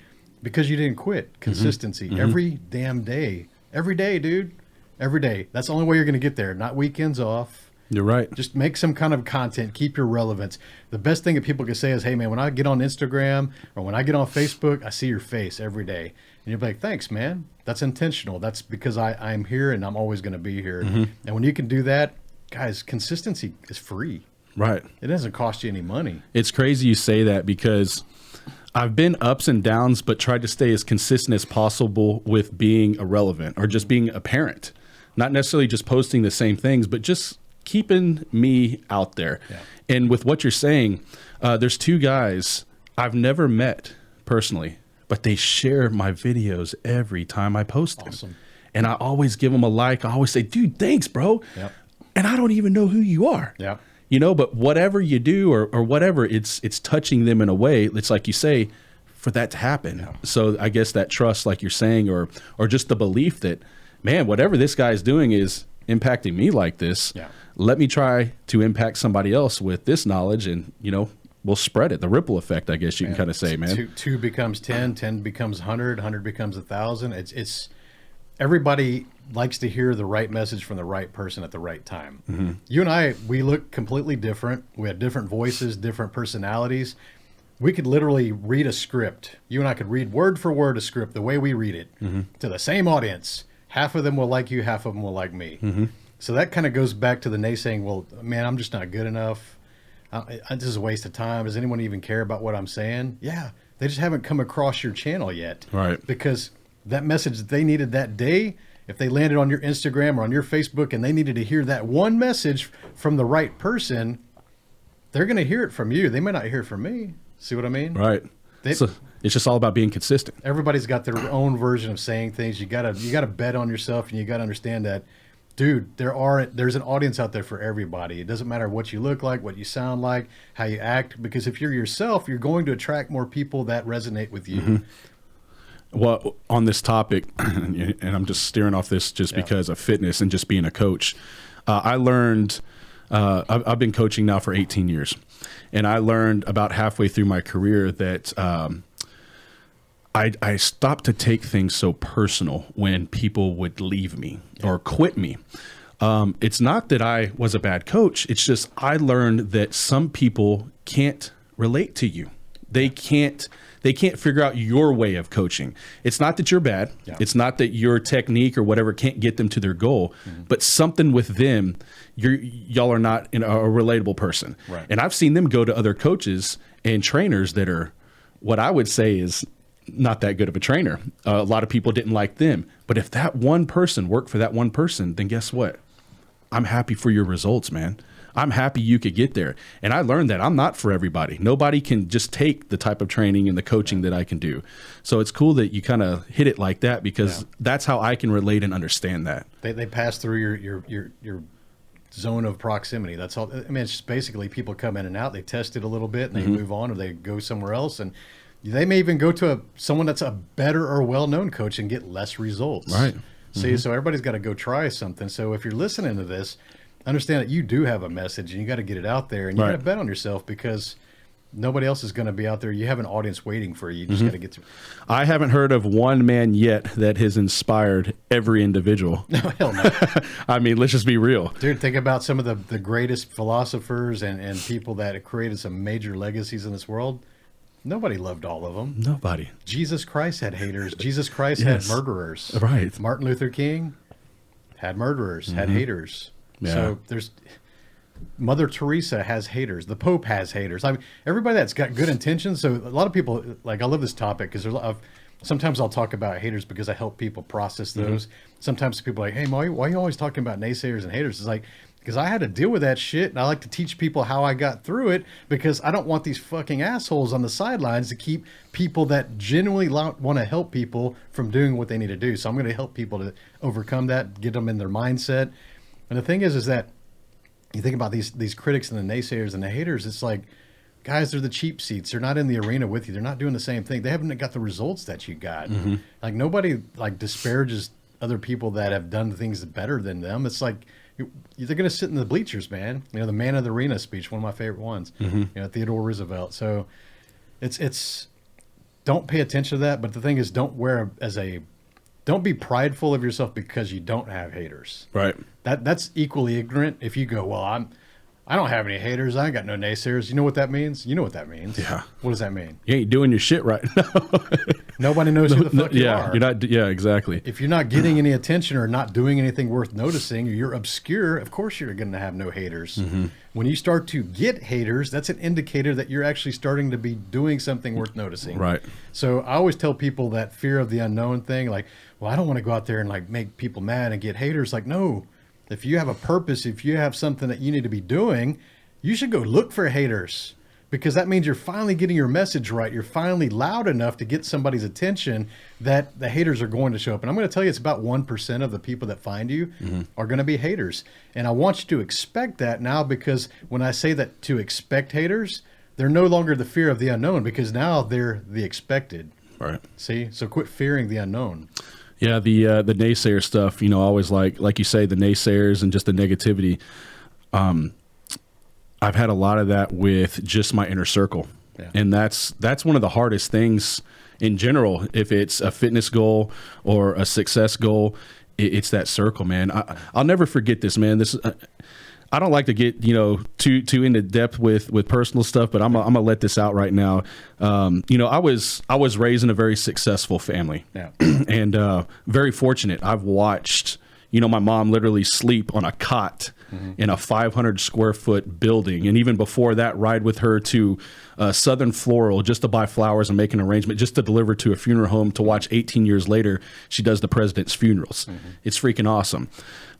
because you didn't quit. Consistency every damn day. Every day, dude. Every day. That's the only way you're going to get there. Not weekends off. You're right. Just make some kind of content. Keep your relevance. The best thing that people can say is, hey, man, when I get on Instagram or when I get on Facebook, I see your face every day. And you'll be like, thanks, man. That's intentional. That's because I'm here and I'm always going to be here. And when you can do that, guys, consistency is free. Right. It doesn't cost you any money. It's crazy you say that because I've been ups and downs, but tried to stay as consistent as possible with being irrelevant or just being apparent. Not necessarily just posting the same things, but just keeping me out there. Yeah. And with what you're saying, there's 2 guys I've never met personally, but they share my videos every time I post them. Awesome. And I always give them a like. I always say, dude, thanks, bro. Yep. And I don't even know who you are. Yeah. You know, but whatever you do or whatever, it's touching them in a way. It's like you say, for that to happen. Yeah. So I guess that trust, like you're saying, or just the belief that, man, whatever this guy's doing is impacting me like this. Yeah. Let me try to impact somebody else with this knowledge and, you know, we'll spread it. The ripple effect, I guess you can kind of say, man. 2 becomes 10, 10 becomes 100, 100 becomes 1,000. It's everybody likes to hear the right message from the right person at the right time. You and I, we look completely different. We have different voices, different personalities. We could literally read a script. You and I could read word for word a script the way we read it to the same audience. Half of them will like you, half of them will like me. So that kind of goes back to the naysaying, well, man, I'm just not good enough. This is a waste of time. Does anyone even care about what I'm saying? Yeah, they just haven't come across your channel yet. Right. Because that message that they needed that day, if they landed on your Instagram or on your Facebook and they needed to hear that one message from the right person, they're going to hear it from you. They may not hear it from me. See what I mean? Right. So it's just all about being consistent. Everybody's got their own version of saying things. You gotta bet on yourself, and you gotta understand that, dude, there's an audience out there for everybody. It doesn't matter what you look like, what you sound like, how you act, because if you're yourself, you're going to attract more people that resonate with you. Well, on this topic, and I'm just steering off this just because of fitness and just being a coach, I learned, I've been coaching now for 18 years, and I learned about halfway through my career that I stopped to take things so personal when people would leave me or quit me. It's not that I was a bad coach. It's just I learned that some people can't relate to you. They can't figure out your way of coaching. It's not that you're bad. Yeah. It's not that your technique or whatever can't get them to their goal, but something with them, y'all are not a relatable person. Right. And I've seen them go to other coaches and trainers that are what I would say is not that good of a trainer. A lot of people didn't like them. But if that one person worked for that one person, then guess what? I'm happy for your results, man. I'm happy you could get there. And I learned that I'm not for everybody. Nobody can just take the type of training and the coaching that I can do. So it's cool that you kind of hit it like that, because that's how I can relate and understand that. They pass through your zone of proximity. That's all. I mean, it's just basically people come in and out. They test it a little bit and they move on, or they go somewhere else. And they may even go to someone that's a better or well-known coach and get less results. Right. See, so everybody's got to go try something. So if you're listening to this, understand that you do have a message and you got to get it out there, and you got to bet on yourself, because nobody else is going to be out there. You have an audience waiting for you. You just got to get to. I haven't heard of one man yet that has inspired every individual. No, hell no. I mean, let's just be real. Dude, think about some of the greatest philosophers and people that have created some major legacies in this world. Nobody loved all of them. Nobody. Jesus Christ had haters. Jesus Christ had murderers. Right. Martin Luther King had murderers, had haters. Yeah. So there's Mother Teresa has haters. The Pope has haters. I mean, everybody that's got good intentions. So a lot of people, like, I love this topic because there's a lot of, sometimes I'll talk about haters because I help people process those. Sometimes people are like, hey, why are you always talking about naysayers and haters? It's like, because I had to deal with that shit, and I like to teach people how I got through it, because I don't want these fucking assholes on the sidelines to keep people that genuinely want to help people from doing what they need to do. So I'm going to help people to overcome that, get them in their mindset. And the thing is that you think about these critics and the naysayers and the haters, it's like, guys, they're the cheap seats. They're not in the arena with you. They're not doing the same thing. They haven't got the results that you got. Like, nobody like disparages other people that have done things better than them. It's like, they're going to sit in the bleachers, man. You know, the man of the arena speech, one of my favorite ones, you know, Theodore Roosevelt. So it's don't pay attention to that. But the thing is, don't be prideful of yourself because you don't have haters. Right. That's equally ignorant. If you go, well, I don't have any haters. I ain't got no naysayers. You know what that means? You know what that means. Yeah. What does that mean? You ain't doing your shit right. Nobody knows who the fuck you are. You're not. Yeah, exactly. If you're not getting any attention or not doing anything worth noticing, or you're obscure, of course you're going to have no haters. When you start to get haters, that's an indicator that you're actually starting to be doing something worth noticing. Right. So I always tell people that fear of the unknown thing, like, well, I don't want to go out there and like make people mad and get haters. Like, no, if you have a purpose, if you have something that you need to be doing, you should go look for haters, because that means you're finally getting your message right. You're finally loud enough to get somebody's attention that the haters are going to show up. And I'm going to tell you, it's about 1% of the people that find you are going to be haters. And I want you to expect that now, because when I say that to expect haters, they're no longer the fear of the unknown, because now they're the expected. Right. See? So quit fearing the unknown. Yeah, the naysayer stuff, you know, always like you say, the naysayers and just the negativity. I've had a lot of that with just my inner circle. Yeah. And that's one of the hardest things in general. If it's a fitness goal or a success goal, it's that circle, man. I'll never forget this, man. I don't like to get, you know, too into depth with personal stuff, but I'm gonna let this out right now. You know, I was raised in a very successful family, and very fortunate. I've watched, you know, my mom literally sleep on a cot in a 500 square foot building, and even before that, ride with her to Southern Floral just to buy flowers and make an arrangement just to deliver to a funeral home, to watch 18 years later she does the president's funerals. It's freaking awesome.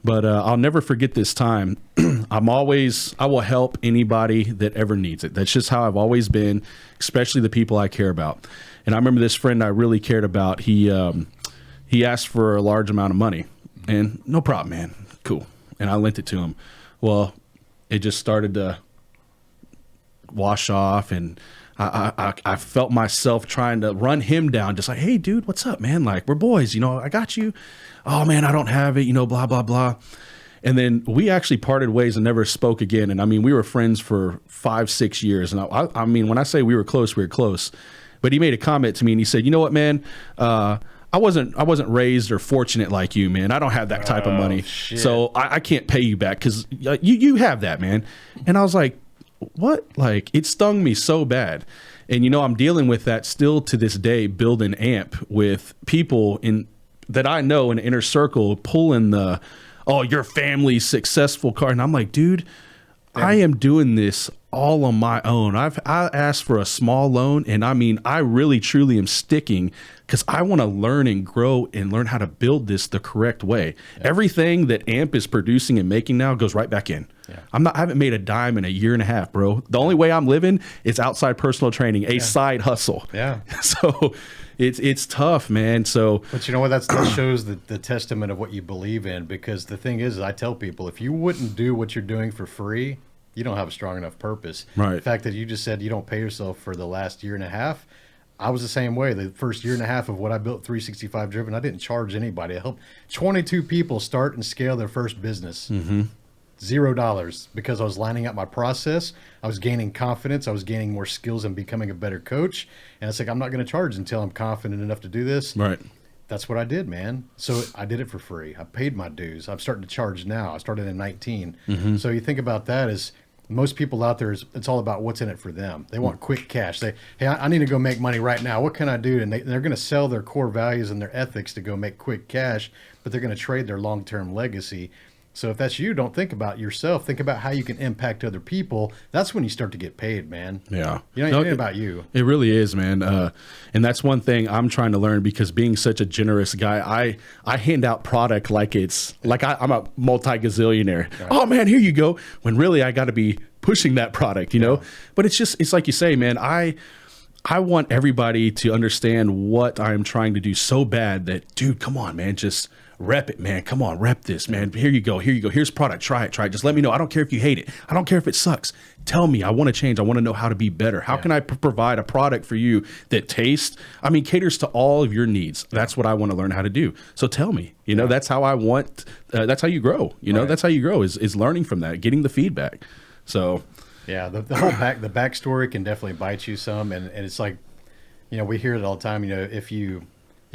But I'll never forget this time. I will help anybody that ever needs it. That's just how I've always been, especially the people I care about. And I remember this friend I really cared about. He asked for a large amount of money, and no problem, man. Cool. And I lent it to him. Well, it just started to wash off, and I felt myself trying to run him down, just like, hey, dude, what's up, man? Like, we're boys, I got you. Oh, man, I don't have it, blah, blah, blah. And then we actually parted ways and never spoke again. And I mean, we were friends for 5-6 years. And I mean, when I say we were close, we were close. But he made a comment to me and he said, you know what, man? I wasn't raised or fortunate like you, man. I don't have that type of money. Shit. So I can't pay you back because you have that, man. And I was like, what? Like, it stung me so bad. And, I'm dealing with that still to this day, building AMP with people that I know in the inner circle pulling your family's successful card. And I'm like, dude, I am doing this all on my own. I asked for a small loan, and I mean, I really truly am sticking because I want to learn and grow and learn how to build this the correct way. Yeah. Everything that AMP is producing and making now goes right back in. Yeah. I haven't made a dime in a year and a half, bro. The only way I'm living is outside personal training, a side hustle. Yeah. So it's tough, man. So, but you know what? That shows the testament of what you believe in. Because the thing is, I tell people, if you wouldn't do what you're doing for free, you don't have a strong enough purpose. Right. The fact that you just said you don't pay yourself for the last year and a half, I was the same way. The first year and a half of what I built 365 Driven, I didn't charge anybody. I helped 22 people start and scale their first business. Mm-hmm. $0 because I was lining up my process. I was gaining confidence. I was gaining more skills and becoming a better coach. And it's like, I'm not going to charge until I'm confident enough to do this. Right. That's what I did, man. So I did it for free. I paid my dues. I'm starting to charge now. I started in 19. Mm-hmm. So you think about that as most people out there, it's all about what's in it for them. They want quick cash. Hey, I need to go make money right now. What can I do? And they're going to sell their core values and their ethics to go make quick cash, but they're going to trade their long-term legacy. So if that's you, don't think about yourself. Think about how you can impact other people. That's when you start to get paid, man. Yeah. It ain't about you. It really is, man. And that's one thing I'm trying to learn because being such a generous guy, I hand out product like I'm a multi-gazillionaire. Right. Oh, man, here you go. When really I got to be pushing that product, you know? But it's like you say, man, I want everybody to understand what I'm trying to do so bad that, dude, come on, man, just rep it, man. Come on, rep this, man. Here you go. Here's product. Try it. Just let me know. I don't care if you hate it. I don't care if it sucks. Tell me. I want to change. I want to know how to be better. How can I provide a product for you that caters to all of your needs? That's what I want to learn how to do. So tell me, that's how I want, that's how you grow. That's how you grow is learning from that, getting the feedback. So yeah, the whole the backstory can definitely bite you some. And it's like, we hear it all the time,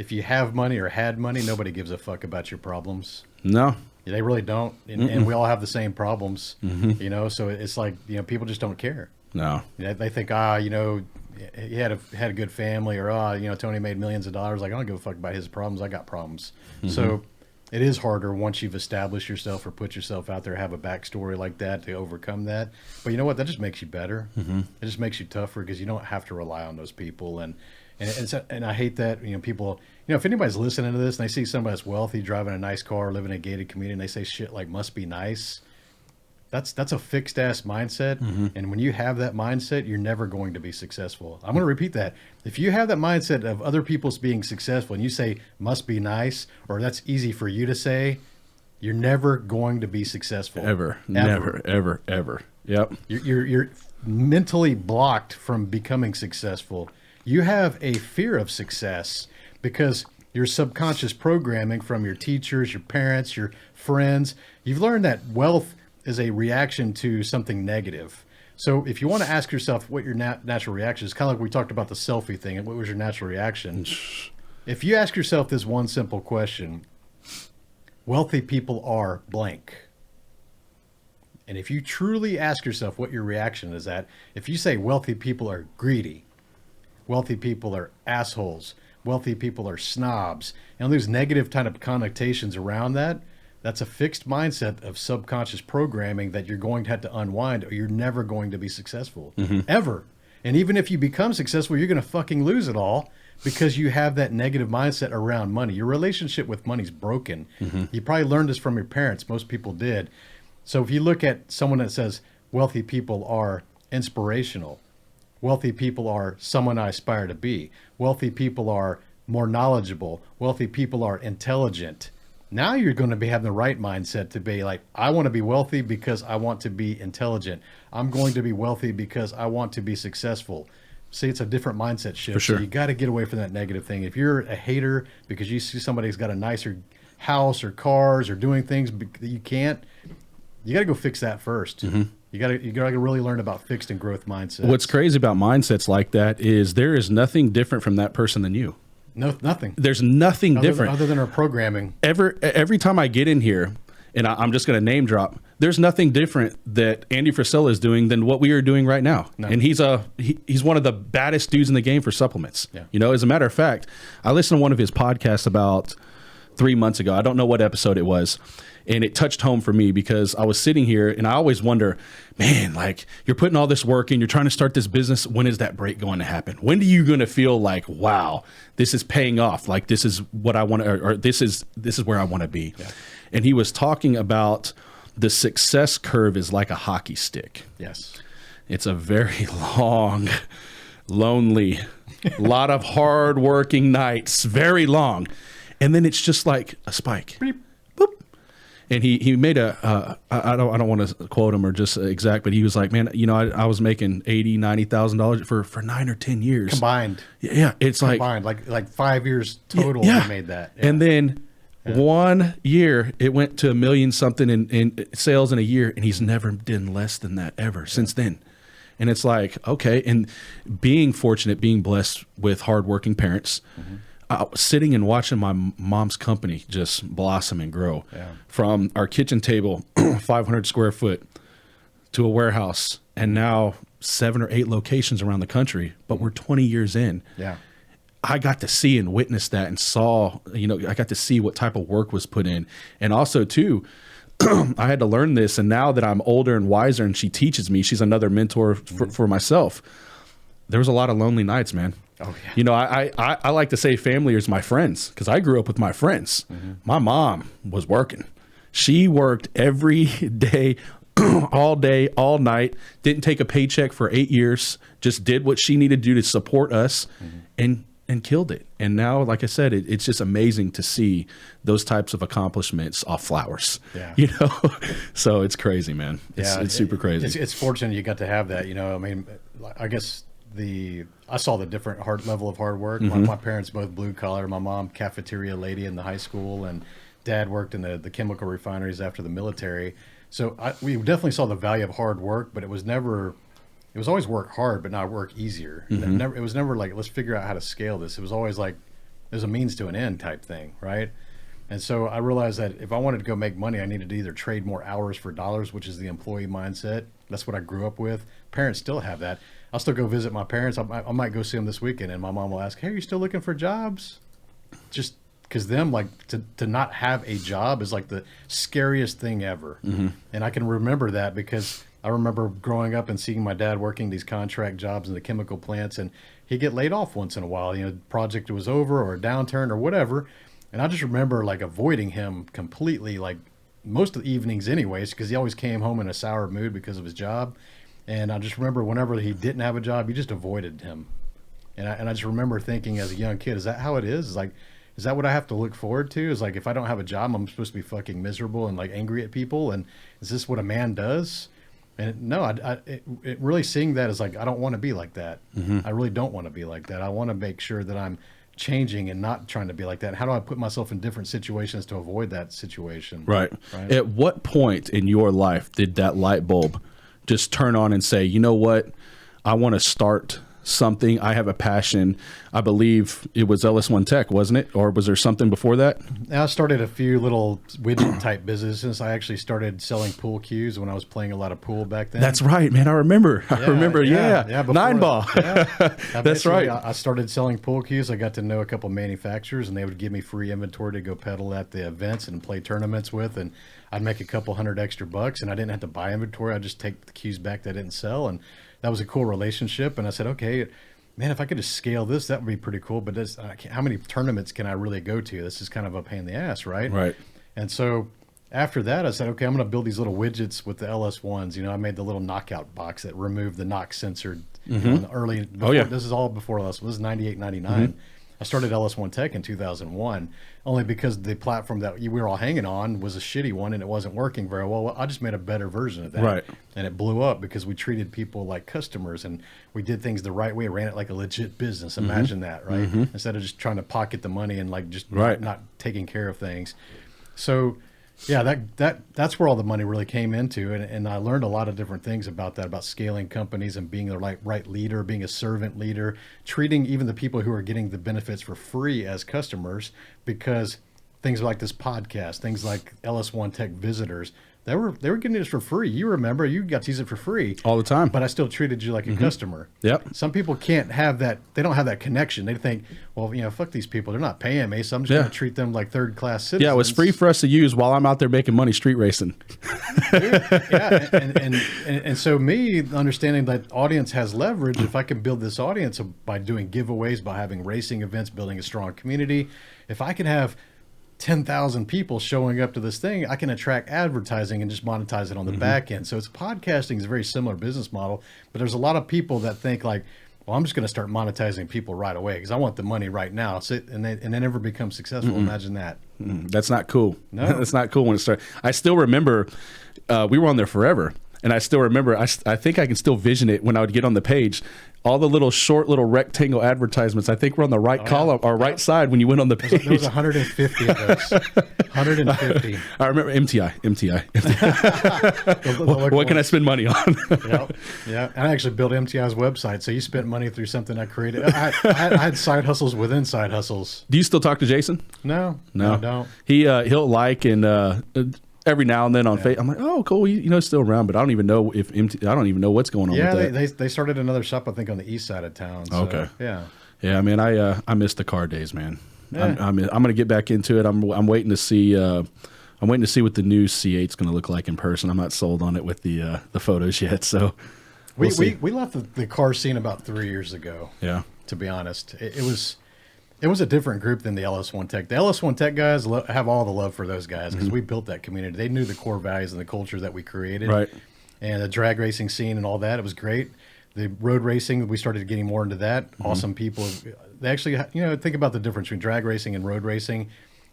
if you have money or had money, nobody gives a fuck about your problems. No. They really don't. And we all have the same problems, so it's like, people just don't care. No. They think, he had a good family, or, Tony made millions of dollars. Like, I don't give a fuck about his problems. I got problems. Mm-hmm. So it is harder once you've established yourself or put yourself out there, have a backstory like that to overcome that. But you know what? That just makes you better. Mm-hmm. It just makes you tougher because you don't have to rely on those people. And I hate that, people, if anybody's listening to this and they see somebody that's wealthy, driving a nice car, living in a gated community, and they say shit like must be nice, that's a fixed ass mindset. Mm-hmm. And when you have that mindset, you're never going to be successful. I'm going to repeat that. If you have that mindset of other people's being successful and you say must be nice, or that's easy for you to say, you're never going to be successful. Ever. Never, ever. Yep. You're mentally blocked from becoming successful. You have a fear of success because your subconscious programming from your teachers, your parents, your friends, you've learned that wealth is a reaction to something negative. So if you want to ask yourself what your natural reaction is, kind of like we talked about the selfie thing, and what was your natural reaction? If you ask yourself this one simple question, wealthy people are blank. And if you truly ask yourself what your reaction is at, if you say wealthy people are greedy, wealthy people are assholes, wealthy people are snobs, and those negative kind of connotations around that, that's a fixed mindset of subconscious programming that you're going to have to unwind, or you're never going to be successful, ever. And even if you become successful, you're going to fucking lose it all because you have that negative mindset around money. Your relationship with money's broken. Mm-hmm. You probably learned this from your parents. Most people did. So if you look at someone that says wealthy people are inspirational, wealthy people are someone I aspire to be, wealthy people are more knowledgeable, wealthy people are intelligent, now you're going to be having the right mindset to be like, I want to be wealthy because I want to be intelligent. I'm going to be wealthy because I want to be successful. See, it's a different mindset shift. For sure. So you got to get away from that negative thing. If you're a hater because you see somebody who's got a nicer house or cars or doing things that you can't, you got to go fix that first. You got to really learn about fixed and growth mindsets. What's crazy about mindsets like that is there is nothing different from that person than you. No, nothing. There's nothing different other than our programming. Every time I get in here, and I'm just going to name drop, there's nothing different that Andy Frisella is doing than what we are doing right now. No. And he's one of the baddest dudes in the game for supplements. Yeah. You know, as a matter of fact, I listened to one of his podcasts about 3 months ago. I don't know what episode it was. And it touched home for me because I was sitting here and I always wonder, man, like you're putting all this work in, you're trying to start this business. When is that break going to happen? When are you going to feel like, wow, this is paying off? Like this is what I want to, or this is where I want to be. Yeah. And he was talking about the success curve is like a hockey stick. Yes. It's a very long, lonely, lot of hard working nights, very long. And then it's just like a spike. Beep. Boop. And he made I don't want to quote him or just exact, but he was like, man, you know, I was making $80,000-$90,000 for 9 or 10 years combined. Yeah, it's combined, like 5 years total. Yeah. He made that, yeah. And then 1 year it went to $1 million something in sales in a year, and he's never done less than that ever since then. And it's like, okay, and being fortunate, being blessed with hardworking parents. Sitting and watching my mom's company just blossom and grow from our kitchen table, 500 square foot, to a warehouse, and now 7 or 8 locations around the country. But we're 20 years in. Yeah, I got to see and witness that and saw, you know, I got to see what type of work was put in. And also, too, I had to learn this. And now that I'm older and wiser and she teaches me, she's another mentor for myself. There was a lot of lonely nights, man. Oh, yeah. You know, I like to say family is my friends because I grew up with my friends. My mom was working. She worked every day, all night, didn't take a paycheck for 8 years, just did what she needed to do to support us and killed it. And now, like I said, it's just amazing to see those types of accomplishments off flowers. Yeah. You know, so it's crazy, man. It's super crazy. It's fortunate you got to have that. You know, I mean, I guess I saw the different level of hard work. My parents both blue collar. My mom cafeteria lady in the high school, and dad worked in the chemical refineries after the military. So we definitely saw the value of hard work, but it was always work hard, but not work easier. It was never like, let's figure out how to scale this. It was always like, there's a means to an end type thing, right? And so I realized that if I wanted to go make money, I needed to either trade more hours for dollars, which is the employee mindset. That's what I grew up with. Parents still have that. I'll still go visit my parents. I might go see them this weekend, and my mom will ask, hey, are you still looking for jobs? Just because them, like, to not have a job is like the scariest thing ever. And I can remember that because I remember growing up and seeing my dad working these contract jobs in the chemical plants, and he'd get laid off once in a while. You know, project was over or a downturn or whatever. And I just remember like avoiding him completely, like most of the evenings anyways, because he always came home in a sour mood because of his job. And I just remember whenever he didn't have a job, you just avoided him. And I just remember thinking as a young kid, is that how it is? Is that what I have to look forward to? Is like, if I don't have a job, I'm supposed to be fucking miserable and like angry at people? And is this what a man does? And no, it really seeing that is like, I don't want to be like that. I really don't want to be like that. I want to make sure that I'm changing and not trying to be like that. How do I put myself in different situations to avoid that situation? Right. At what point in your life did that light bulb just turn on and say, you know what, I want to start something. I have a passion. I believe it was LS1 Tech, wasn't it? Or was there something before that? I started a few little widget type businesses. I actually started selling pool cues when I was playing a lot of pool back then. That's right, man. I remember. Yeah. Before, 9-ball. That's right. I started selling pool cues. I got to know a couple manufacturers, and they would give me free inventory to go pedal at the events and play tournaments with. And I'd make a couple $100 extra, and I didn't have to buy inventory. I'd just take the cues back that I didn't sell. And that was a cool relationship. And I said, okay, man, if I could just scale this, that would be pretty cool. But how many tournaments can I really go to? This is kind of a pain in the ass, right? Right. And so after that, I said, okay, I'm going to build these little widgets with the LS1s. You know, I made the little knockout box that removed the knock sensor. You know, in the early. Before, this is all before LS1. This is 98, 99. I started LS1 Tech in 2001 only because the platform that we were all hanging on was a shitty one and it wasn't working very well. Well, I just made a better version of that. Right. And it blew up because we treated people like customers and we did things the right way, ran it like a legit business. Imagine that, right? Instead of just trying to pocket the money and like just not taking care of things. So yeah, that's where all the money really came into. And I learned a lot of different things about that, about scaling companies and being the right leader, being a servant leader, treating even the people who are getting the benefits for free as customers, because things like this podcast, things like LS1 Tech visitors, they were getting this for free. You remember, you got to use it for free all the time, but I still treated you like a customer. Yep. Some people can't have that. They don't have that connection. They think, well, fuck these people. They're not paying me, so I'm just going to treat them like third-class citizens. Yeah, it was free for us to use while I'm out there making money street racing. Yeah, and so me understanding that audience has leverage. If I can build this audience by doing giveaways, by having racing events, building a strong community, if I can have 10,000 people showing up to this thing, I can attract advertising and just monetize it on the back end. So podcasting is a very similar business model, but there's a lot of people that think like, well, I'm just going to start monetizing people right away because I want the money right now. So, and they never become successful. Imagine that. That's not cool. No. That's not cool when it started. I still remember we were on there forever. And I still remember, I think I can still vision it when I would get on the page. All the little short little rectangle advertisements, I think we're on the right column or right side when you went on the page. There was 150 of those. 150. I remember MTI. What can I spend money on? Yeah. And I actually built MTI's website. So you spent money through something I created. I had side hustles within side hustles. Do you still talk to Jason? No, I don't. He'll like and every now and then on Facebook, I'm like, oh, cool. He's still around, but I don't even know I don't even know what's going on. Yeah, with that. they started another shop, I think, on the east side of town. So, okay. Yeah. Yeah, man, I miss the car days, man. Yeah. I'm going to get back into it. I'm waiting to see. I'm waiting to see what the new C8 is going to look like in person. I'm not sold on it with the photos yet. So we left the car scene about 3 years ago. Yeah. To be honest, it was a different group than the LS1 Tech. The LS1 Tech guys have all the love for those guys because we built that community. They knew the core values and the culture that we created. Right. And the drag racing scene and all that, it was great. The road racing, we started getting more into that. Awesome people. They actually, think about the difference between drag racing and road racing.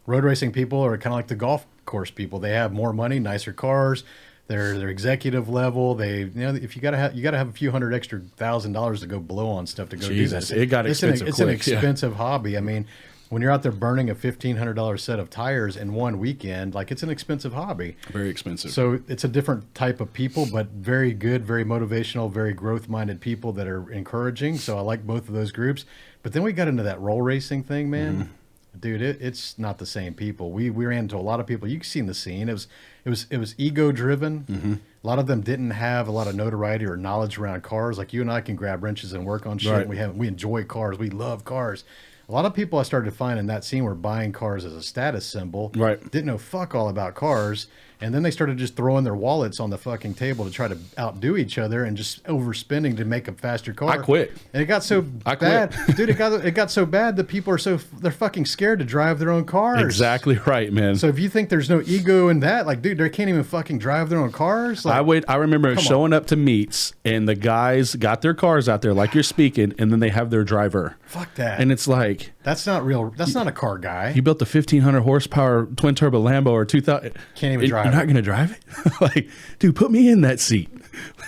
Road racing people are kind of like the golf course people. They have more money, nicer cars. They're executive level. They, if you gotta have a few $100 extra $1,000 to go blow on stuff to go do that. It got expensive. It's an expensive hobby. I mean, when you're out there burning a $1,500 set of tires in one weekend, like it's an expensive hobby. Very expensive. So it's a different type of people, but very good, very motivational, very growth-minded people that are encouraging. So I like both of those groups. But then we got into that roll racing thing, man. Dude, it's not the same people. We ran into a lot of people. You've seen the scene. It was ego driven. A lot of them didn't have a lot of notoriety or knowledge around cars. Like you and I can grab wrenches and work on shit. Right. We enjoy cars. We love cars. A lot of people I started to find in that scene were buying cars as a status symbol. Right. Didn't know fuck all about cars. And then they started just throwing their wallets on the fucking table to try to outdo each other and just overspending to make a faster car. I quit. And it got so bad. Dude, it got so bad that people are they're fucking scared to drive their own cars. Exactly right, man. So if you think there's no ego in that, like, dude, they can't even fucking drive their own cars. Like, I remember showing up to meets and the guys got their cars out there like you're speaking, and then they have their driver. Fuck that. And it's like, that's not real. That's not a car guy. You built a 1,500 horsepower twin turbo Lambo or 2,000. Can't even drive. You're not going to drive it? Like, dude, put me in that seat.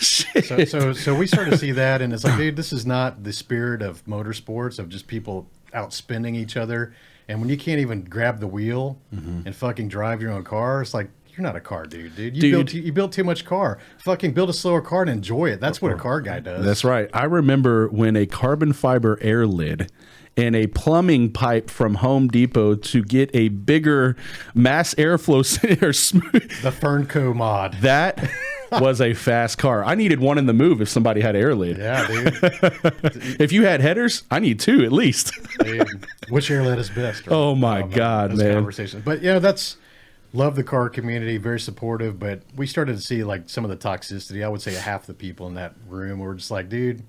Shit. So we started to see that, and it's like, dude, this is not the spirit of motorsports, of just people outspending each other. And when you can't even grab the wheel and fucking drive your own car, it's like, you're not a car dude. You built too much car. Fucking build a slower car and enjoy it. That's what a car guy does. That's right. I remember when a carbon fiber air lid and a plumbing pipe from Home Depot to get a bigger mass airflow or smooth. The Fernco mod. That was a fast car. I needed one in the move if somebody had air lid. Yeah, dude. If you had headers, I need two at least. Dude, which air lid is best? Right? Oh my God, man. Conversation. But that's love the car community, very supportive. But we started to see like some of the toxicity. I would say half the people in that room were just like, dude,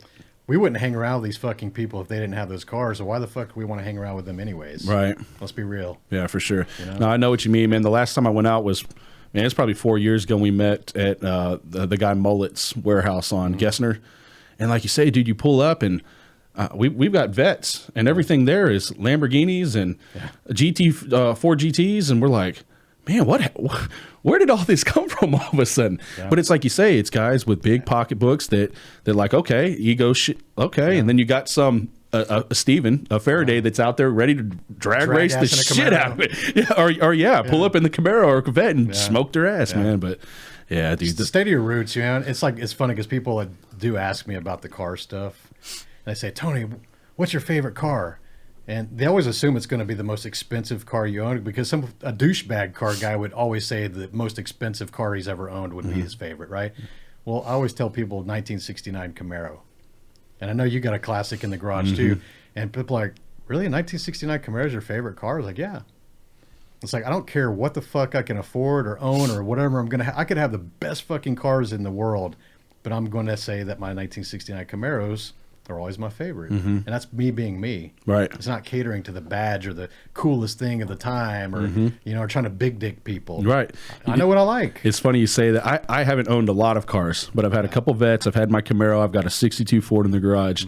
we wouldn't hang around with these fucking people if they didn't have those cars. So why the fuck do we want to hang around with them anyways? Right. Let's be real. Yeah, for sure. No, I know what you mean, man. The last time I went out was, man, it's probably 4 years ago. We met at the guy Mullet's warehouse on Gessner. And like you say, dude, you pull up and we've got vets, and everything there is Lamborghinis and Ford GTs, and we're like, man, where did all this come from all of a sudden? Yeah. But it's like you say, it's guys with big pocketbooks that they're like, okay, ego shit, okay, and then you got some a Faraday that's out there ready to drag race the shit out of it, or pull up in the Camaro or Corvette and smoke their ass, man. But yeah, dude, the state of your roots, you know. It's like, it's funny because people do ask me about the car stuff, and they say, Tony, what's your favorite car? And they always assume it's going to be the most expensive car you own, because a douchebag car guy would always say the most expensive car he's ever owned would be his favorite, right? Well, I always tell people 1969 Camaro. And I know you got a classic in the garage too. And people are like, really? A 1969 Camaro is your favorite car? I was like, yeah. It's like, I don't care what the fuck I can afford or own or whatever I'm going to I could have the best fucking cars in the world, but I'm going to say that my 1969 Camaros are always my favorite. And that's me being me. Right. It's not catering to the badge or the coolest thing of the time, or you know, or trying to big dick people. Right. I know what I like. It's funny you say that. I haven't owned a lot of cars, but I've had a couple vets. I've had my Camaro. I've got a 62 Ford in the garage.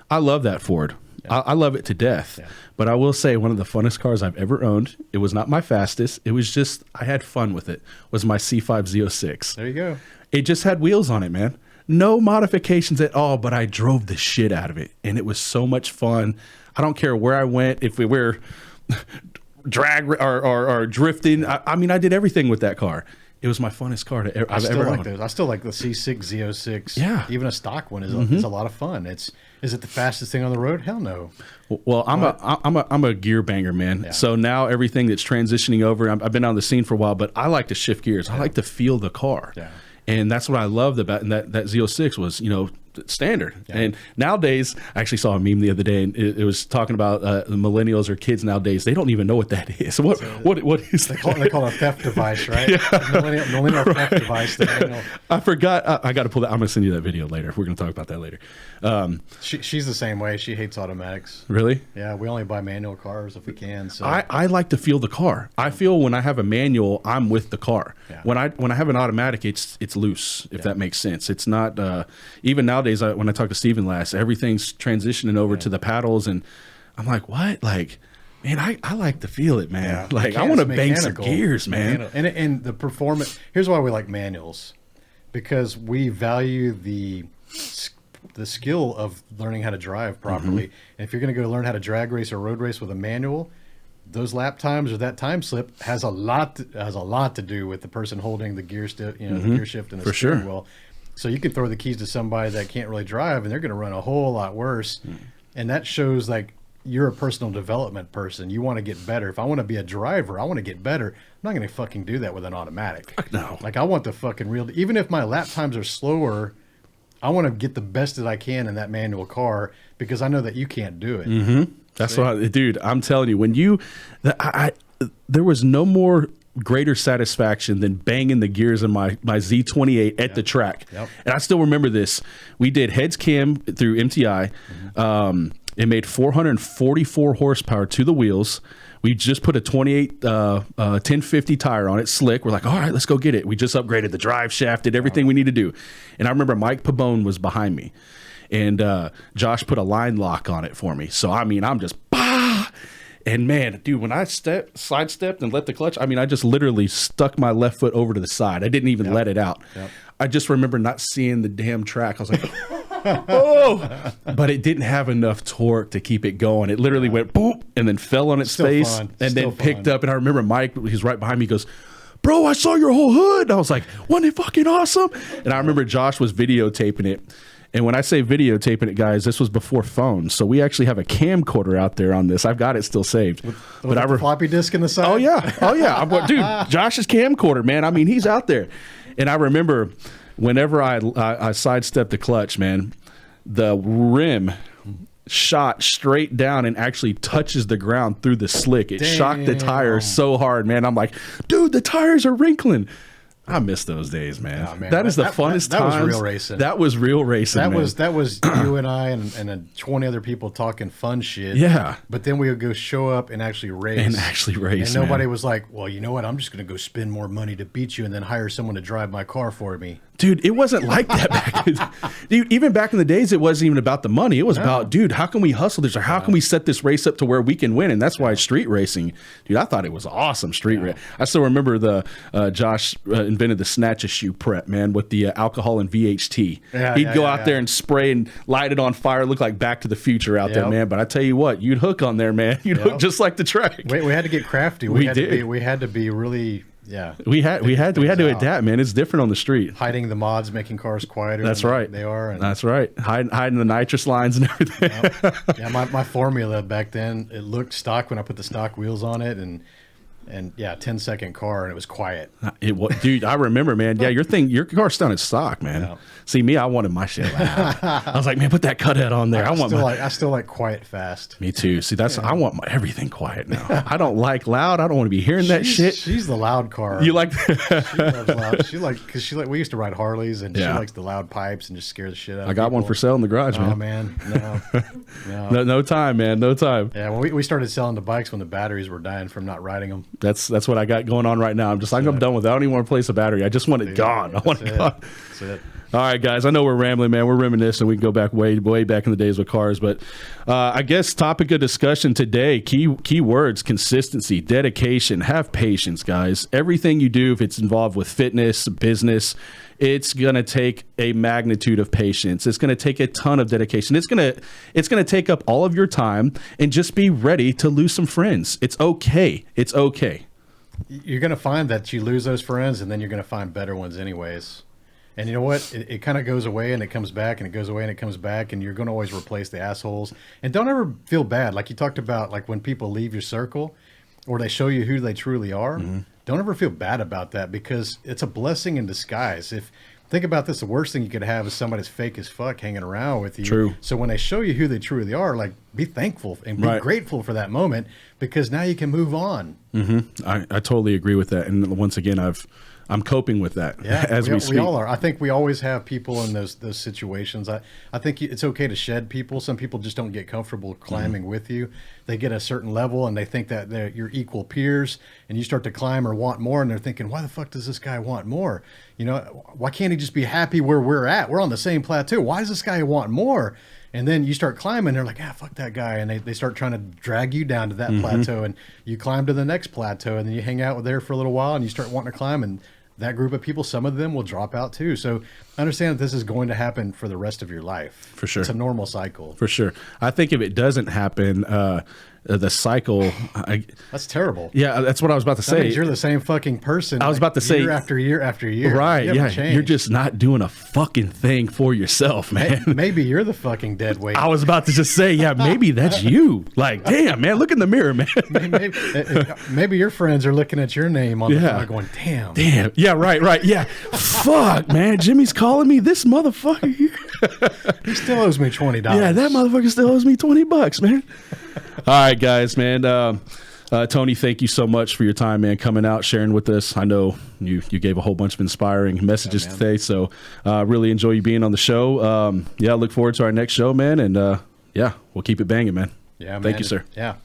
I love that Ford. I love it to death. But I will say, one of the funnest cars I've ever owned, it was not my fastest, it was just, I had fun with it, was my C5 Z06. There you go. It just had wheels on it, man. No modifications at all, but I drove the shit out of it, and it was so much fun. I don't care where I went, if we were drag or drifting. I mean, I did everything with that car. It was my funnest car I've ever owned. Those. I still like the C6 Z06. Yeah, even a stock one is a lot of fun. Is it the fastest thing on the road? Hell no. Well, I'm a gear banger, man. Yeah. So now everything that's transitioning over, I've been on the scene for a while, but I like to shift gears. I like to feel the car. Yeah. And that's what I loved about, and that Z06 was, you know, standard. Yeah. And nowadays, I actually saw a meme the other day, and it was talking about the millennials or kids nowadays. They don't even know what that is. What is they that? They call it a theft device, right? Millennial theft device. I forgot. I got to pull that. I'm going to send you that video later. We're going to talk about that later. She's the same way. She hates automatics. Really? Yeah, we only buy manual cars if we can. So I like to feel the car. I feel when I have a manual, I'm with the car. Yeah. When I have an automatic, it's loose, if that makes sense. It's not even nowadays. When I talk to Steven last, everything's transitioning over to the paddles, and I'm like, what? Like, man, I like to feel it, man. Yeah. Like, I want to bang some gears, man. And the performance. Here's why we like manuals, because we value the skill of learning how to drive properly. And if you're going to go learn how to drag race or road race with a manual, those lap times or that time slip has a lot to do with the person holding the gear the gear shift and the steering wheel. So you can throw the keys to somebody that can't really drive, and they're going to run a whole lot worse. And that shows, like, you're a personal development person. You want to get better. If I want to be a driver, I want to get better. I'm not going to fucking do that with an automatic. No. Like, I want the fucking real. Even if my lap times are slower, I want to get the best that I can in that manual car, because I know that you can't do it. That's why, dude, I'm telling you, there was no more greater satisfaction than banging the gears in my Z28 at the track. And I still remember this. We did heads cam through MTI. It made 444 horsepower to the wheels. We just put a 28 1050 tire on it, slick. We're like, all right, let's go get it. We just upgraded the drive shaft, did everything we need to do. And I remember Mike Pabone was behind me, and Josh put a line lock on it for me. So I mean, I'm just bah. And man, dude, when I sidestepped and let the clutch, I mean, I just literally stuck my left foot over to the side. I didn't even let it out. I just remember not seeing the damn track. I was like, oh, but it didn't have enough torque to keep it going. It literally went boop and then fell on its face and then picked up. And I remember Mike, he's right behind me, he goes, bro, I saw your whole hood. And I was like, wasn't it fucking awesome? And I remember Josh was videotaping it. And when I say videotaping it, guys, this was before phones. So we actually have a camcorder out there on this. I've got it still saved. But I floppy disk in the side? Oh, yeah. Dude, Josh's camcorder, man. I mean, he's out there. And I remember whenever I sidestepped the clutch, man, the rim shot straight down and actually touches the ground through the slick. It shocked the tires so hard, man. I'm like, dude, the tires are wrinkling. I miss those days, man. Oh, man. That is the funnest time. That was real racing. That was real racing. That was you and I and 20 other people talking fun shit. Yeah. But then we would go show up and actually race. And nobody was like, well, you know what? I'm just going to go spend more money to beat you and then hire someone to drive my car for me. Dude, it wasn't like that back. Dude, even back in the days, it wasn't even about the money. It was about, dude, how can we hustle this? Or how can we set this race up to where we can win? And that's why street racing, dude, I thought it was awesome. Street race. I still remember the Josh invented the snatch a shoe prep, man, with the alcohol and VHT. He'd go out there and spray and light it on fire. It looked like Back to the Future out there, man. But I tell you what, you'd hook on there, man. You'd hook just like the track. We had to get crafty. We had to be really. Yeah, we had to adapt, man. It's different on the street. Hiding the mods, making cars quieter. That's right. They are. And that's right. Hiding the nitrous lines and everything. Yeah, my formula back then, it looked stock when I put the stock wheels on it, and 10-second car, and it was quiet. It was, dude. I remember, man. Yeah, your car sounded stock, man. Yeah. See me, I wanted my shit loud. I was like, man, put that cuthead on there. I still like quiet fast. Me too. See, I want everything quiet now. I don't like loud. I don't want to be hearing that shit. She's the loud car. You like? She loves loud. Because we used to ride Harleys, and she likes the loud pipes and just scare the shit out of I got people. one for sale in the garage, man. Oh man, no time, man. No time. Yeah, when we started selling the bikes when the batteries were dying from not riding them. That's what I got going on right now. I'm done with it. I don't even want to replace a battery. I just want it gone. I want it gone. That's it. All right, guys. I know we're rambling, man. We're reminiscing. We can go back way back in the days with cars. But I guess topic of discussion today, key words, consistency, dedication, have patience, guys. Everything you do, if it's involved with fitness, business, it's going to take a magnitude of patience. It's going to take a ton of dedication. It's going to take up all of your time, and just be ready to lose some friends. It's okay. It's okay. You're going to find that you lose those friends, and then you're going to find better ones anyways. And you know what? It kind of goes away and it comes back, and it goes away and it comes back, and you're going to always replace the assholes. And don't ever feel bad. Like you talked about, like when people leave your circle or they show you who they truly are, don't ever feel bad about that, because it's a blessing in disguise. Think about this, the worst thing you could have is somebody's fake as fuck hanging around with you. True. So when they show you who they truly are, like, be thankful and be grateful for that moment, because now you can move on. I totally agree with that. And once again, I'm coping with that as we speak. We all are. I think we always have people in those situations. I think it's okay to shed people. Some people just don't get comfortable climbing with you. They get a certain level and they think that they're your equal peers, and you start to climb or want more, and they're thinking, why the fuck does this guy want more? You know, why can't he just be happy where we're at? We're on the same plateau. Why does this guy want more? And then you start climbing, they're like, fuck that guy. And they start trying to drag you down to that plateau, and you climb to the next plateau, and then you hang out there for a little while, and you start wanting to climb, and that group of people, some of them will drop out too. So understand that this is going to happen for the rest of your life. For sure. It's a normal cycle. For sure. I think if it doesn't happen, the cycle. That's terrible. Yeah, that's what I was about to say. That means you're the same fucking person. I was about to say year after year after year. Right. Yeah. You're just not doing a fucking thing for yourself, man. Maybe you're the fucking dead weight. I was about to just say, maybe that's you. Like, damn, man, look in the mirror, man. Maybe your friends are looking at your name on the phone going, damn. Damn. Yeah, right. Yeah. Fuck, man. Jimmy's calling me this motherfucker here. He still owes me $20. Yeah, that motherfucker still owes me $20, man. All right, guys, man. Tony, thank you so much for your time, man, coming out, sharing with us. I know you gave a whole bunch of inspiring messages today, so really enjoy you being on the show. Look forward to our next show, man, and we'll keep it banging, man. Yeah, man. Thank you, sir. Yeah.